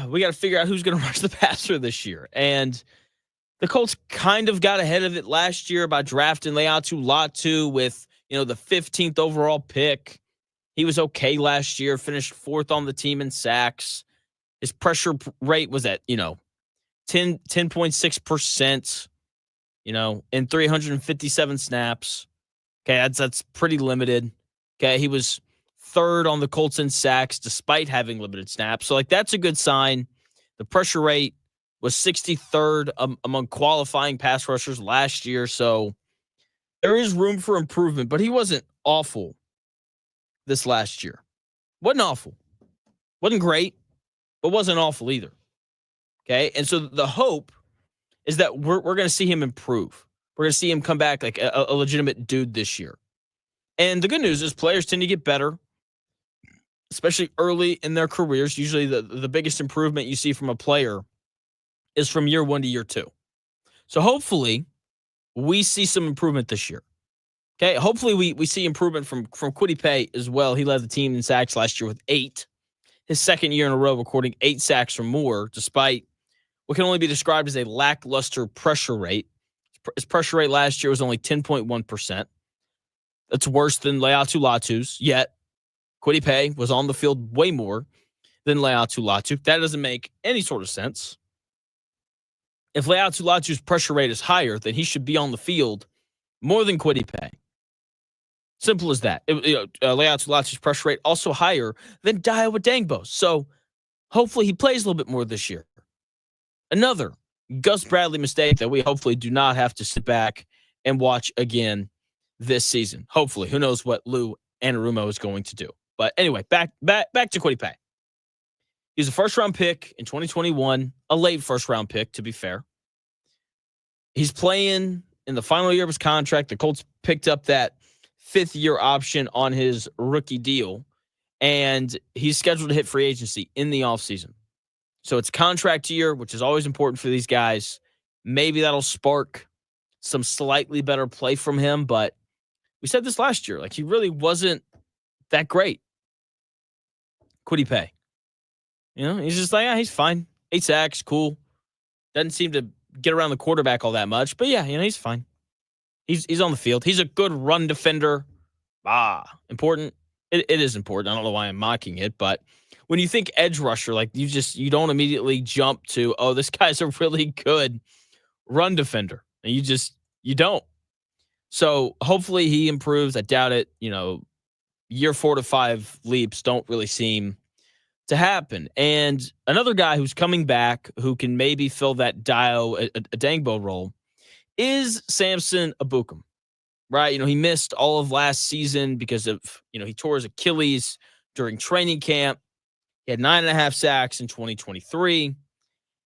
we got to figure out who's going to rush the passer this year. And the Colts kind of got ahead of it last year by drafting Leatu Latu with, the 15th overall pick. He was okay last year, finished 4th on the team in sacks. His pressure rate was at, 10.6%, in 357 snaps. Okay, that's pretty limited. Okay, he was 3rd on the Colts in sacks despite having limited snaps. So, that's a good sign. The pressure rate was 63rd among qualifying pass rushers last year. So there is room for improvement, but he wasn't awful this last year. Wasn't awful. Wasn't great, but wasn't awful either. Okay, and so the hope is that we're going to see him improve. We're going to see him come back like a legitimate dude this year. And the good news is players tend to get better, especially early in their careers. Usually the biggest improvement you see from a player is from year 1 to year 2. So hopefully we see some improvement this year. Okay, hopefully we see improvement from Kwity Paye as well. He led the team in sacks last year with 8. His second year in a row recording 8 sacks or more, despite what can only be described as a lackluster pressure rate. His pressure rate last year was only 10.1%. That's worse than Leatu Latu's, yet Kwity Paye was on the field way more than Leatu Latu. That doesn't make any sort of sense. If Leatu Latu's pressure rate is higher, then he should be on the field more than Kwity Paye. Simple as that. Leatu Latu's pressure rate also higher than Dio Dangbo. So hopefully he plays a little bit more this year. Another Gus Bradley mistake that we hopefully do not have to sit back and watch again this season. Hopefully. Who knows what Lou Anarumo is going to do. But anyway, back to Kwity Paye. He was a first-round pick in 2021, a late first-round pick, to be fair. He's playing in the final year of his contract. The Colts picked up that 5th-year option on his rookie deal. and he's scheduled to hit free agency in the offseason. So it's contract year, which is always important for these guys. Maybe that'll spark some slightly better play from him, but we said this last year. Like, he really wasn't that great. Kwity Paye. He's just like, he's fine. 8 sacks, cool. Doesn't seem to get around the quarterback all that much, but yeah, he's fine. He's on the field. He's a good run defender. Important. It is important. I don't know why I'm mocking it, but when you think edge rusher, like you don't immediately jump to, oh, this guy's a really good run defender. And you don't. So hopefully he improves. I doubt it. Year 4 to 5 leaps don't really seem to happen. And another guy who's coming back who can maybe fill that Dio Adangbo role is Samson Ebukam, right? He missed all of last season because of, he tore his Achilles during training camp. He had 9.5 sacks in 2023.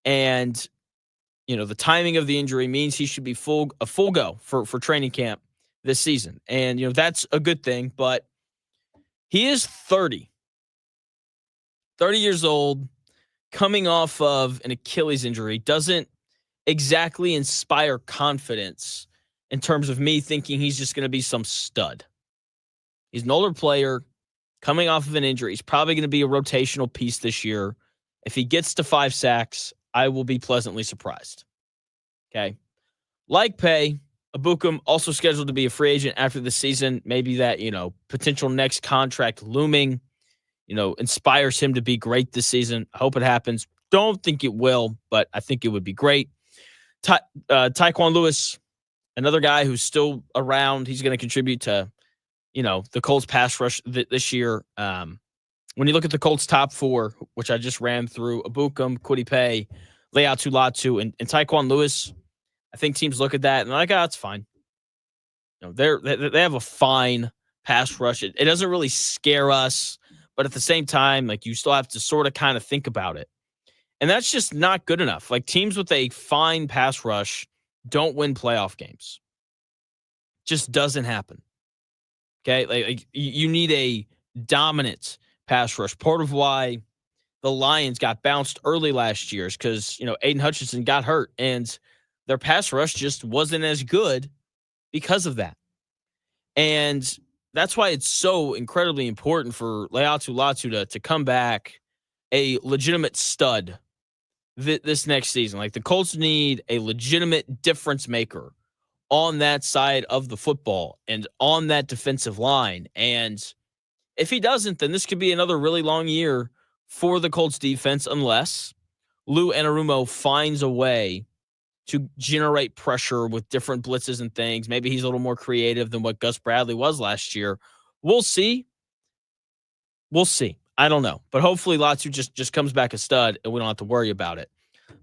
And, the timing of the injury means he should be a full go for training camp this season. And, that's a good thing, but he is 30 years old, coming off of an Achilles injury. Doesn't exactly inspire confidence in terms of me thinking he's just going to be some stud. He's an older player coming off of an injury. He's probably going to be a rotational piece this year. If he gets to 5 sacks, I will be pleasantly surprised. Okay. Like Paye, Ebukam also scheduled to be a free agent after the season. Maybe that, potential next contract looming, inspires him to be great this season. I hope it happens. Don't think it will, but I think it would be great. Tyquan Lewis, another guy who's still around. He's going to contribute to, the Colts pass rush this year. When you look at the Colts top 4, which I just ran through, Ebukam, Kwity Paye, Leatu Latu, and Tyquan Lewis, I think teams look at that and they're like, it's fine. They have a fine pass rush. It doesn't really scare us, but at the same time, like, you still have to sort of kind of think about it. And that's just not good enough. Like, teams with a fine pass rush don't win playoff games. Just doesn't happen. Okay? Like you need a dominant pass rush. Part of why the Lions got bounced early last year is because, Aiden Hutchinson got hurt and their pass rush just wasn't as good because of that. And that's why it's so incredibly important for Leatu Latu to come back a legitimate stud this next season. Like, the Colts need a legitimate difference maker on that side of the football and on that defensive line. And if he doesn't, then this could be another really long year for the Colts defense unless Lou Anarumo finds a way to generate pressure with different blitzes and things. Maybe he's a little more creative than what Gus Bradley was last year. We'll see. I don't know. But hopefully Latu just comes back a stud and we don't have to worry about it.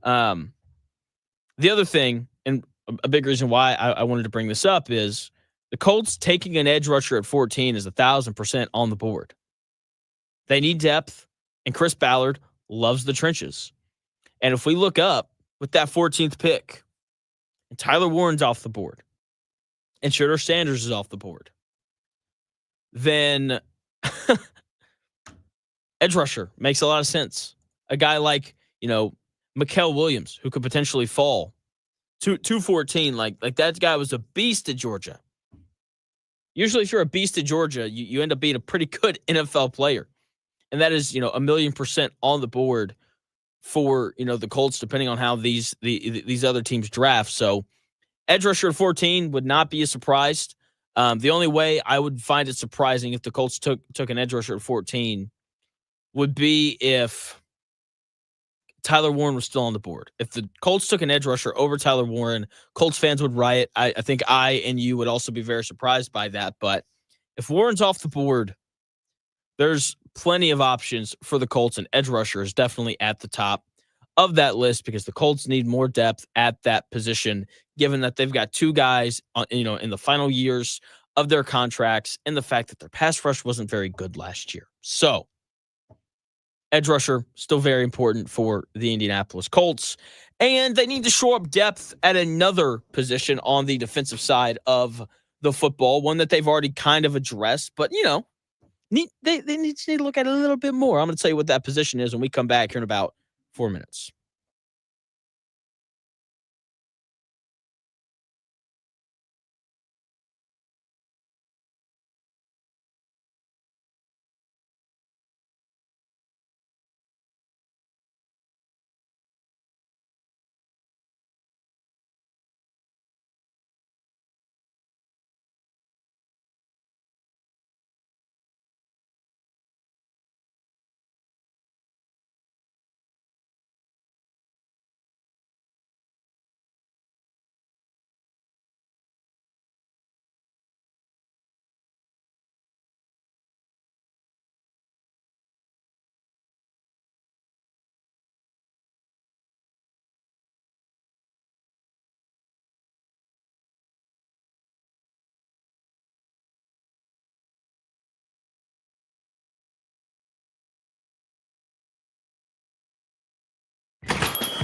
The other thing, and a big reason why I wanted to bring this up, is the Colts taking an edge rusher at 14 is 1,000% on the board. They need depth, and Chris Ballard loves the trenches. And if we look up with that 14th pick, and Tyler Warren's off the board, and Shedeur Sanders is off the board, then edge rusher makes a lot of sense. A guy like, Mikael Williams, who could potentially fall to 214, like that guy was a beast at Georgia. Usually if you're a beast at Georgia, you end up being a pretty good NFL player. And that is, 1,000,000% on the board for, the Colts, depending on how these other teams draft. So edge rusher at 14 would not be a surprise. The only way I would find it surprising if the Colts took an edge rusher at 14 would be if Tyler Warren was still on the board. If the Colts took an edge rusher over Tyler Warren, Colts fans would riot. I think I and you would also be very surprised by that. But if Warren's off the board, there's plenty of options for the Colts, and edge rusher is definitely at the top of that list because the Colts need more depth at that position, given that they've got 2 guys, in the final years of their contracts, and the fact that their pass rush wasn't very good last year. So edge rusher, still very important for the Indianapolis Colts. And they need to shore up depth at another position on the defensive side of the football, one that they've already kind of addressed. But, They need to look at it a little bit more. I'm going to tell you what that position is when we come back here in about 4 minutes.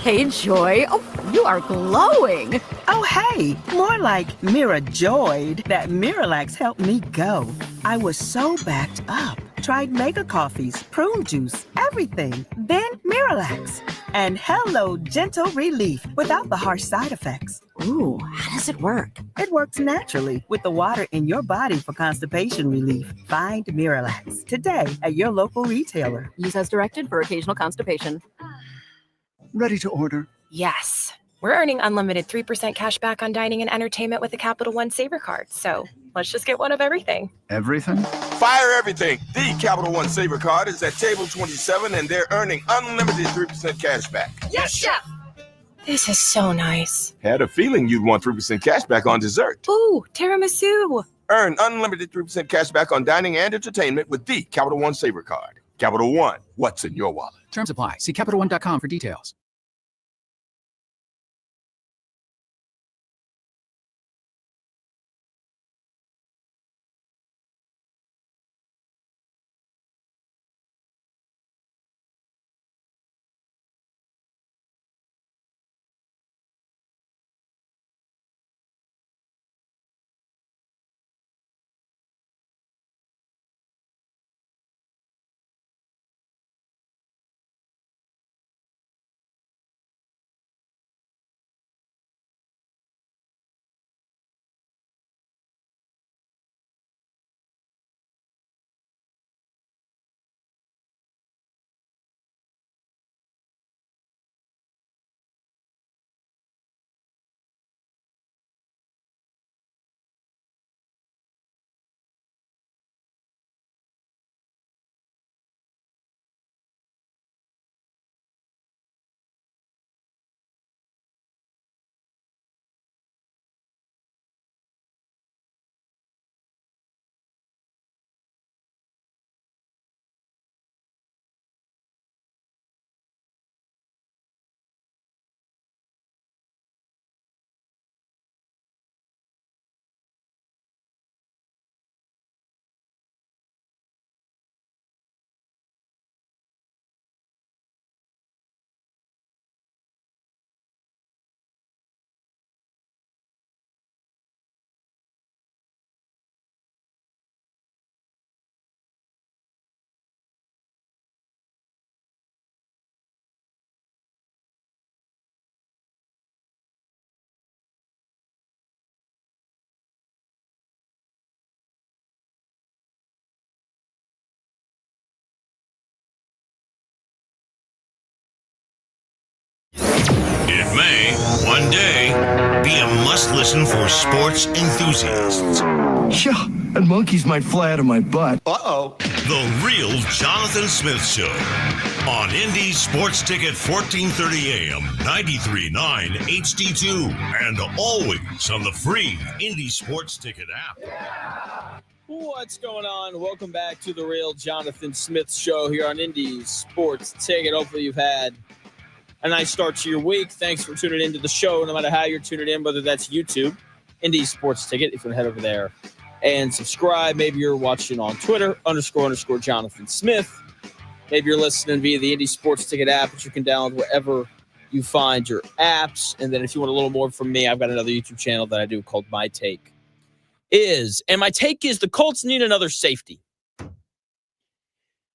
Hey, Joy. Oh, you are glowing. Oh, hey, more like Mira joyed that Miralax helped me go. I was so backed up. Tried mega coffees, prune juice, everything. Then Miralax. And hello, gentle relief without the harsh side effects. Ooh, how does it work? It works naturally with the water in your body for constipation relief. Find Miralax today at your local retailer. Use as directed for occasional constipation. Ready to order. Yes. We're earning unlimited 3% cash back on dining and entertainment with the Capital One Saver card. So let's just get one of everything. Everything? Fire everything. The Capital One Saver card is at table 27 and they're earning unlimited 3% cash back. Yes, chef! This is so nice. Had a feeling you'd want 3% cash back on dessert. Ooh, tiramisu. Earn unlimited 3% cash back on dining and entertainment with the Capital One Saver card. Capital One, what's in your wallet? Terms apply. See CapitalOne.com for details. It may, one day, be a must-listen for sports enthusiasts. Yeah, and monkeys might fly out of my butt. Uh-oh. The Real Jonathan Smith Show on Indy Sports Ticket 1430 AM, 93.9 HD2, and always on the free Indy Sports Ticket app. What's going on? Welcome back to the Real Jonathan Smith Show here on Indy Sports Ticket. Hopefully you've had a nice start to your week. Thanks for tuning into the show, no matter how you're tuning in, whether that's YouTube, Indy Sports Ticket, if you want to head over there and subscribe. Maybe you're watching on Twitter, _ Jonathan Smith. Maybe you're listening via the Indy Sports Ticket app, which you can download wherever you find your apps. And then if you want a little more from me, I've got another YouTube channel that I do called My Take. And my take is the Colts need another safety.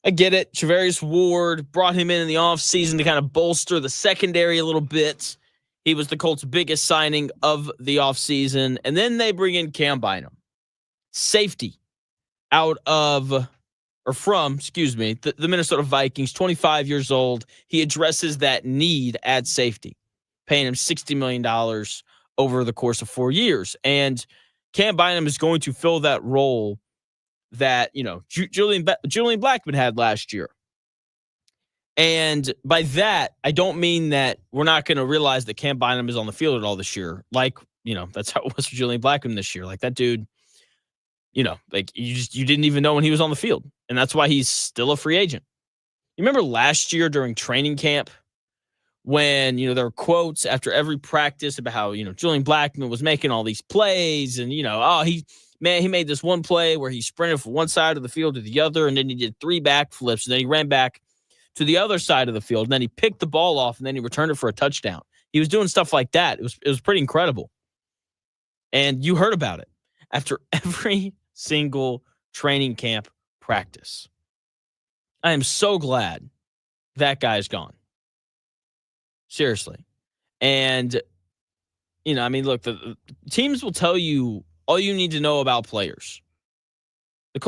I get it. Travarius Ward brought him in the offseason to kind of bolster the secondary a little bit. He was the Colts' biggest signing of the offseason. And then they bring in Cam Bynum, safety from the Minnesota Vikings, 25 years old. He addresses that need at safety, paying him $60 million over the course of 4 years. And Cam Bynum is going to fill that role that, Julian Blackmon had last year. And by that, I don't mean that we're not going to realize that Cam Bynum is on the field at all this year. Like, that's how it was for Julian Blackmon this year. Like that dude, you didn't even know when he was on the field. And that's why he's still a free agent. You remember last year during training camp when, there were quotes after every practice about how, Julian Blackmon was making all these plays and, he made this one play where he sprinted from one side of the field to the other, and then he did 3 backflips, and then he ran back to the other side of the field, and then he picked the ball off, and then he returned it for a touchdown. He was doing stuff like that. It was pretty incredible. And you heard about it after every single training camp practice. I am so glad that guy's gone. Seriously. And, look, the teams will tell you all you need to know about players. The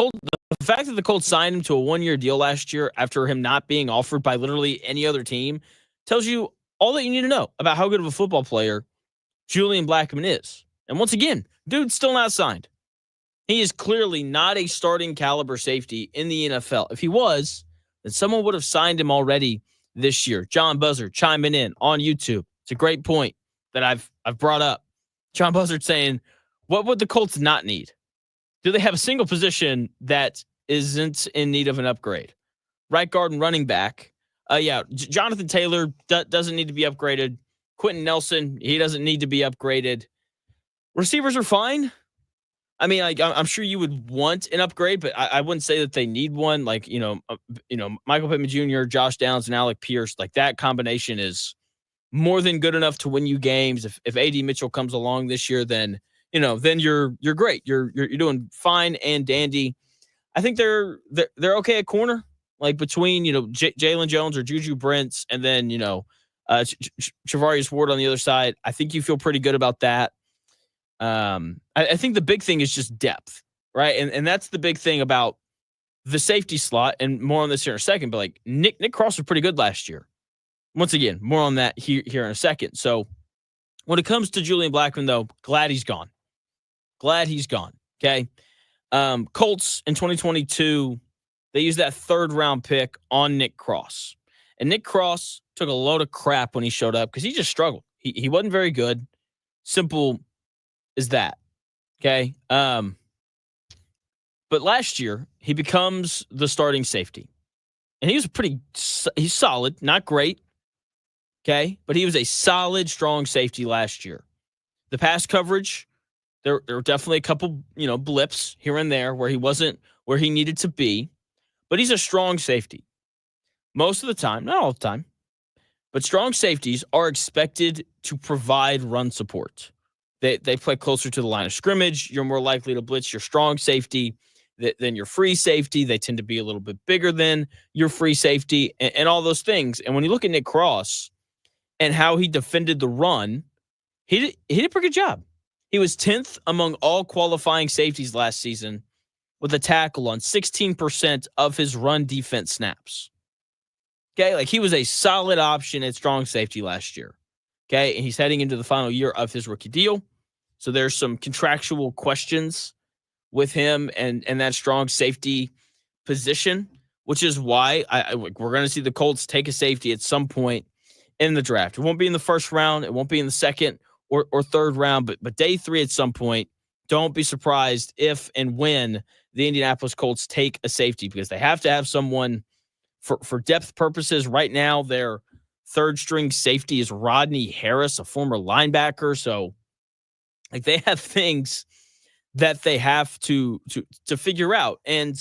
fact that the Colts signed him to a 1-year deal last year after him not being offered by literally any other team tells you all that you need to know about how good of a football player Julian Blackmon is. And once again, dude's still not signed. He is clearly not a starting caliber safety in the NFL. If he was, then someone would have signed him already this year. John Buzzard chiming in on YouTube. It's a great point that I've brought up. John Buzzard saying, what would the Colts not need? Do they have a single position that isn't in need of an upgrade? Right guard and running back. Jonathan Taylor doesn't need to be upgraded. Quentin Nelson, he doesn't need to be upgraded. Receivers are fine. I mean, I'm sure you would want an upgrade, but I wouldn't say that they need one. Like, Michael Pittman Jr., Josh Downs, and Alec Pierce, like that combination is more than good enough to win you games. If A.D. Mitchell comes along this year, then you're great. You're doing fine and dandy. I think they're okay at corner, like between Jalen Jones or Juju Brents, and then Travarius Ward on the other side. I think you feel pretty good about that. I think the big thing is just depth, right? And that's the big thing about the safety slot, and more on this here in a second. But like Nick Cross was pretty good last year. Once again, more on that here in a second. So when it comes to Julian Blackmon, though, glad he's gone. Okay. Colts in 2022, they used that 3rd round pick on Nick Cross. And Nick Cross took a load of crap when he showed up because he just struggled. He wasn't very good. Simple as that. Okay. But last year, he becomes the starting safety. And he's solid, not great. Okay. But he was a solid, strong safety last year. The pass coverage, there were definitely a couple, blips here and there where he wasn't where he needed to be. But he's a strong safety. Most of the time, not all the time, but strong safeties are expected to provide run support. They play closer to the line of scrimmage. You're more likely to blitz your strong safety than your free safety. They tend to be a little bit bigger than your free safety and all those things. And when you look at Nick Cross and how he defended the run, he did a pretty good job. He was 10th among all qualifying safeties last season with a tackle on 16% of his run defense snaps. Okay, like he was a solid option at strong safety last year. Okay, and he's heading into the final year of his rookie deal. So there's some contractual questions with him and that strong safety position, which is why we're going to see the Colts take a safety at some point in the draft. It won't be in the 1st round. It won't be in the 2nd or 3rd round, but day 3 at some point. Don't be surprised if and when the Indianapolis Colts take a safety, because they have to have someone for depth purposes. Right now, their 3rd string safety is Rodney Harris, a former linebacker. So like they have things that they have to figure out. And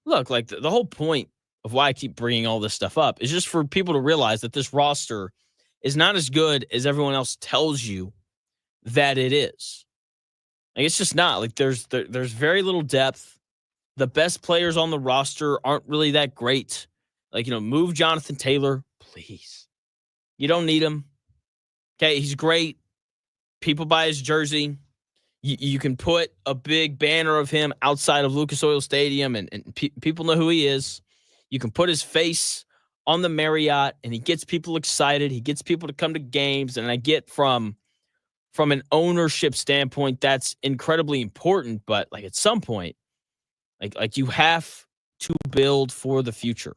look, like the whole point of why I keep bringing all this stuff up is just for people to realize that this roster is not as good as everyone else tells you that it is. Like it's just not. Like there's very little depth. The best players on the roster aren't really that great. Like, move Jonathan Taylor, please. You don't need him. Okay, he's great. People buy his jersey. You can put a big banner of him outside of Lucas Oil Stadium, and people know who he is. You can put his face on the Marriott, and he gets people excited. He gets people to come to games, and I get from an ownership standpoint, that's incredibly important. But like at some point, like you have to build for the future.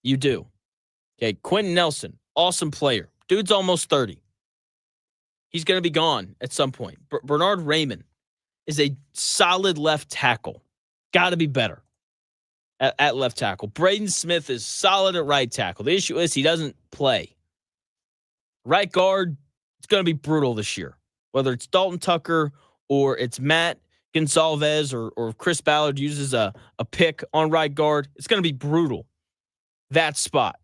You do. Okay, Quentin Nelson, awesome player. Dude's almost 30. He's going to be gone at some point. Bernard Raymond is a solid left tackle. Got to be better at left tackle. Braden Smith is solid at right tackle. The issue is he doesn't play. Right guard, it's going to be brutal this year. Whether it's Dalton Tucker or it's Matt Gonsalves or Chris Ballard uses a pick on right guard, it's going to be brutal. That spot.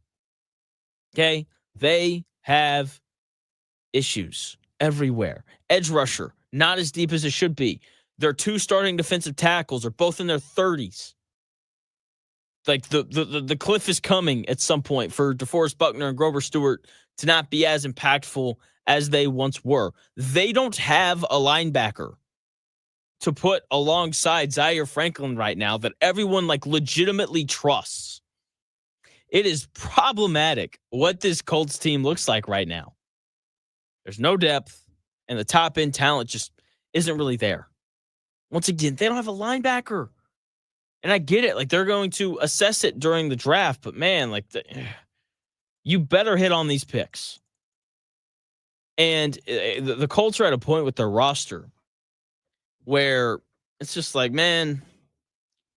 Okay? They have issues everywhere. Edge rusher, not as deep as it should be. Their two starting defensive tackles are both in their 30s. Like the cliff is coming at some point for DeForest Buckner and Grover Stewart to not be as impactful as they once were. They don't have a linebacker to put alongside Zaire Franklin right now that everyone legitimately trusts. It is problematic what this Colts team looks like right now. There's no depth, and the top-end talent just isn't really there. Once again, they don't have a linebacker. And I get it. They're going to assess it during the draft, but man, you better hit on these picks. And the Colts are at a point with their roster where it's just man,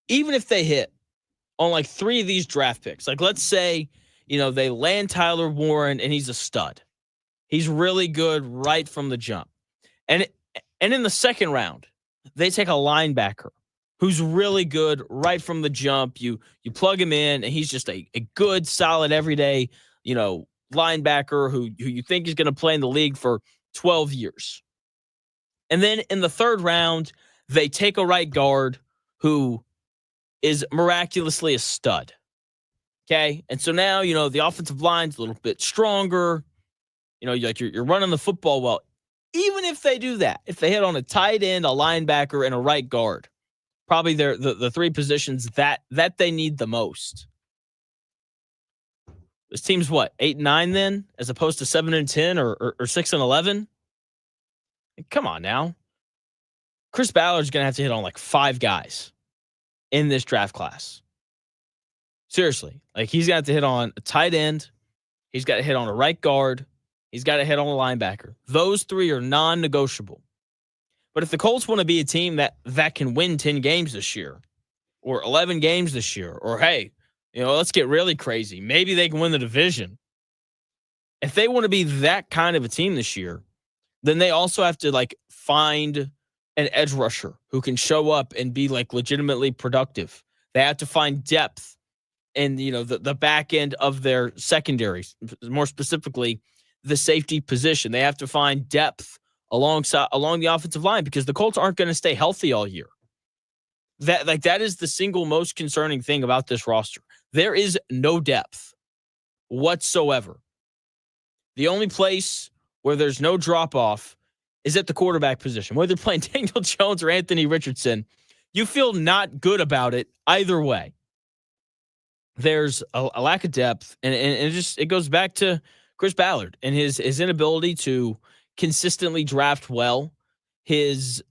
even if they hit on 3 of these draft picks, let's say, they land Tyler Warren and he's a stud. He's really good right from the jump. And in the second round, they take a linebacker who's really good right from the jump. You plug him in, and he's just a good, solid, everyday, linebacker who you think is going to play in the league for 12 years. And then in the third round, they take a right guard who is miraculously a stud. Okay? And so now, the offensive line's a little bit stronger. You're running the football well. Even if they do that, if they hit on a tight end, a linebacker, and a right guard, probably they're the 3 positions that they need the most. This team's what, 8-9 then, as opposed to 7-10 or 6-11? Come on now. Chris Ballard's going to have to hit on 5 guys in this draft class. Seriously. He's going to have to hit on a tight end. He's got to hit on a right guard. He's got to hit on a linebacker. Those 3 are non-negotiable. But if the Colts want to be a team that can win 10 games this year or 11 games this year, or hey, let's get really crazy, maybe they can win the division. If they want to be that kind of a team this year, then they also have to find an edge rusher who can show up and be legitimately productive. They have to find depth in the back end of their secondary, more specifically the safety position. They have to find depth along the offensive line because the Colts aren't going to stay healthy all year. That is the single most concerning thing about this roster. There is no depth whatsoever. The only place where there's no drop-off is at the quarterback position. Whether they're playing Daniel Jones or Anthony Richardson, you feel not good about it either way. There's a lack of depth, and it goes back to Chris Ballard and his inability to consistently draft well. It's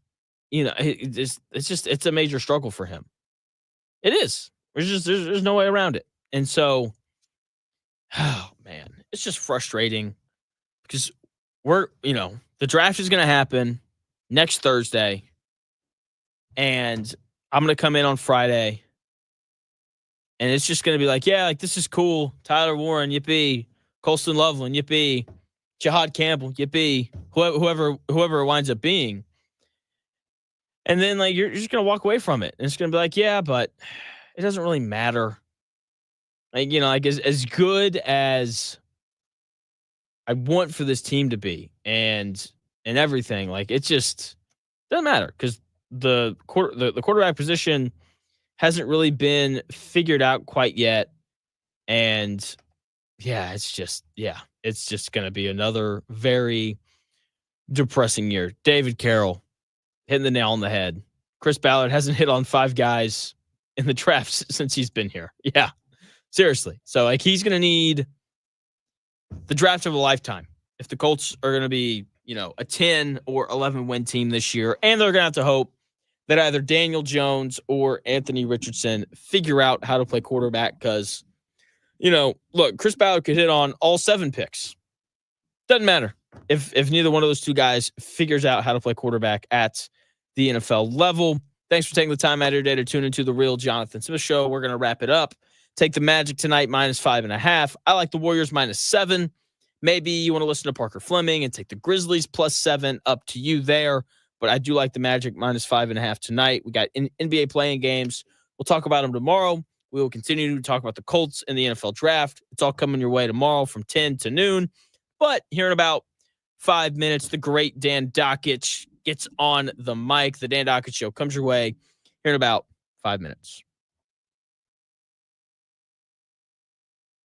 a major struggle for him. It is. There's no way around it. And so, oh man, it's just frustrating because the draft is going to happen next Thursday, and I'm going to come in on Friday, and it's just going to be this is cool. Tyler Warren, yippee. Colston Loveland, yippee. Jihad Campbell, yippee. Whoever it winds up being. And then you're just going to walk away from it. And it's going to be yeah, but it doesn't really matter. As good as I want for this team to be and everything, it just doesn't matter because the quarterback position hasn't really been figured out quite yet. And yeah, it's just going to be another very depressing year. David Carroll hitting the nail on the head. Chris Ballard hasn't hit on 5 guys in the drafts since he's been here. Yeah, seriously. So like he's going to need the draft of a lifetime if the Colts are going to be, a 10 or 11 win team this year. And they're going to have to hope that either Daniel Jones or Anthony Richardson figure out how to play quarterback because, look, Chris Ballard could hit on all 7 picks. Doesn't matter if neither one of those 2 guys figures out how to play quarterback at the NFL level. Thanks for taking the time out of your day to tune into the Real Jonathan Smith Show. We're going to wrap it up. Take the Magic tonight, -5.5. I like the Warriors -7. Maybe you want to listen to Parker Flemming and take the Grizzlies +7. Up to you there. But I do like the Magic -5.5 tonight. We got NBA playing games. We'll talk about them tomorrow. We will continue to talk about the Colts and the NFL draft. It's all coming your way tomorrow from 10 to noon. But here in about 5 minutes, the great Dan Dockich gets on the mic. The Dan Dockich Show comes your way here in about 5 minutes.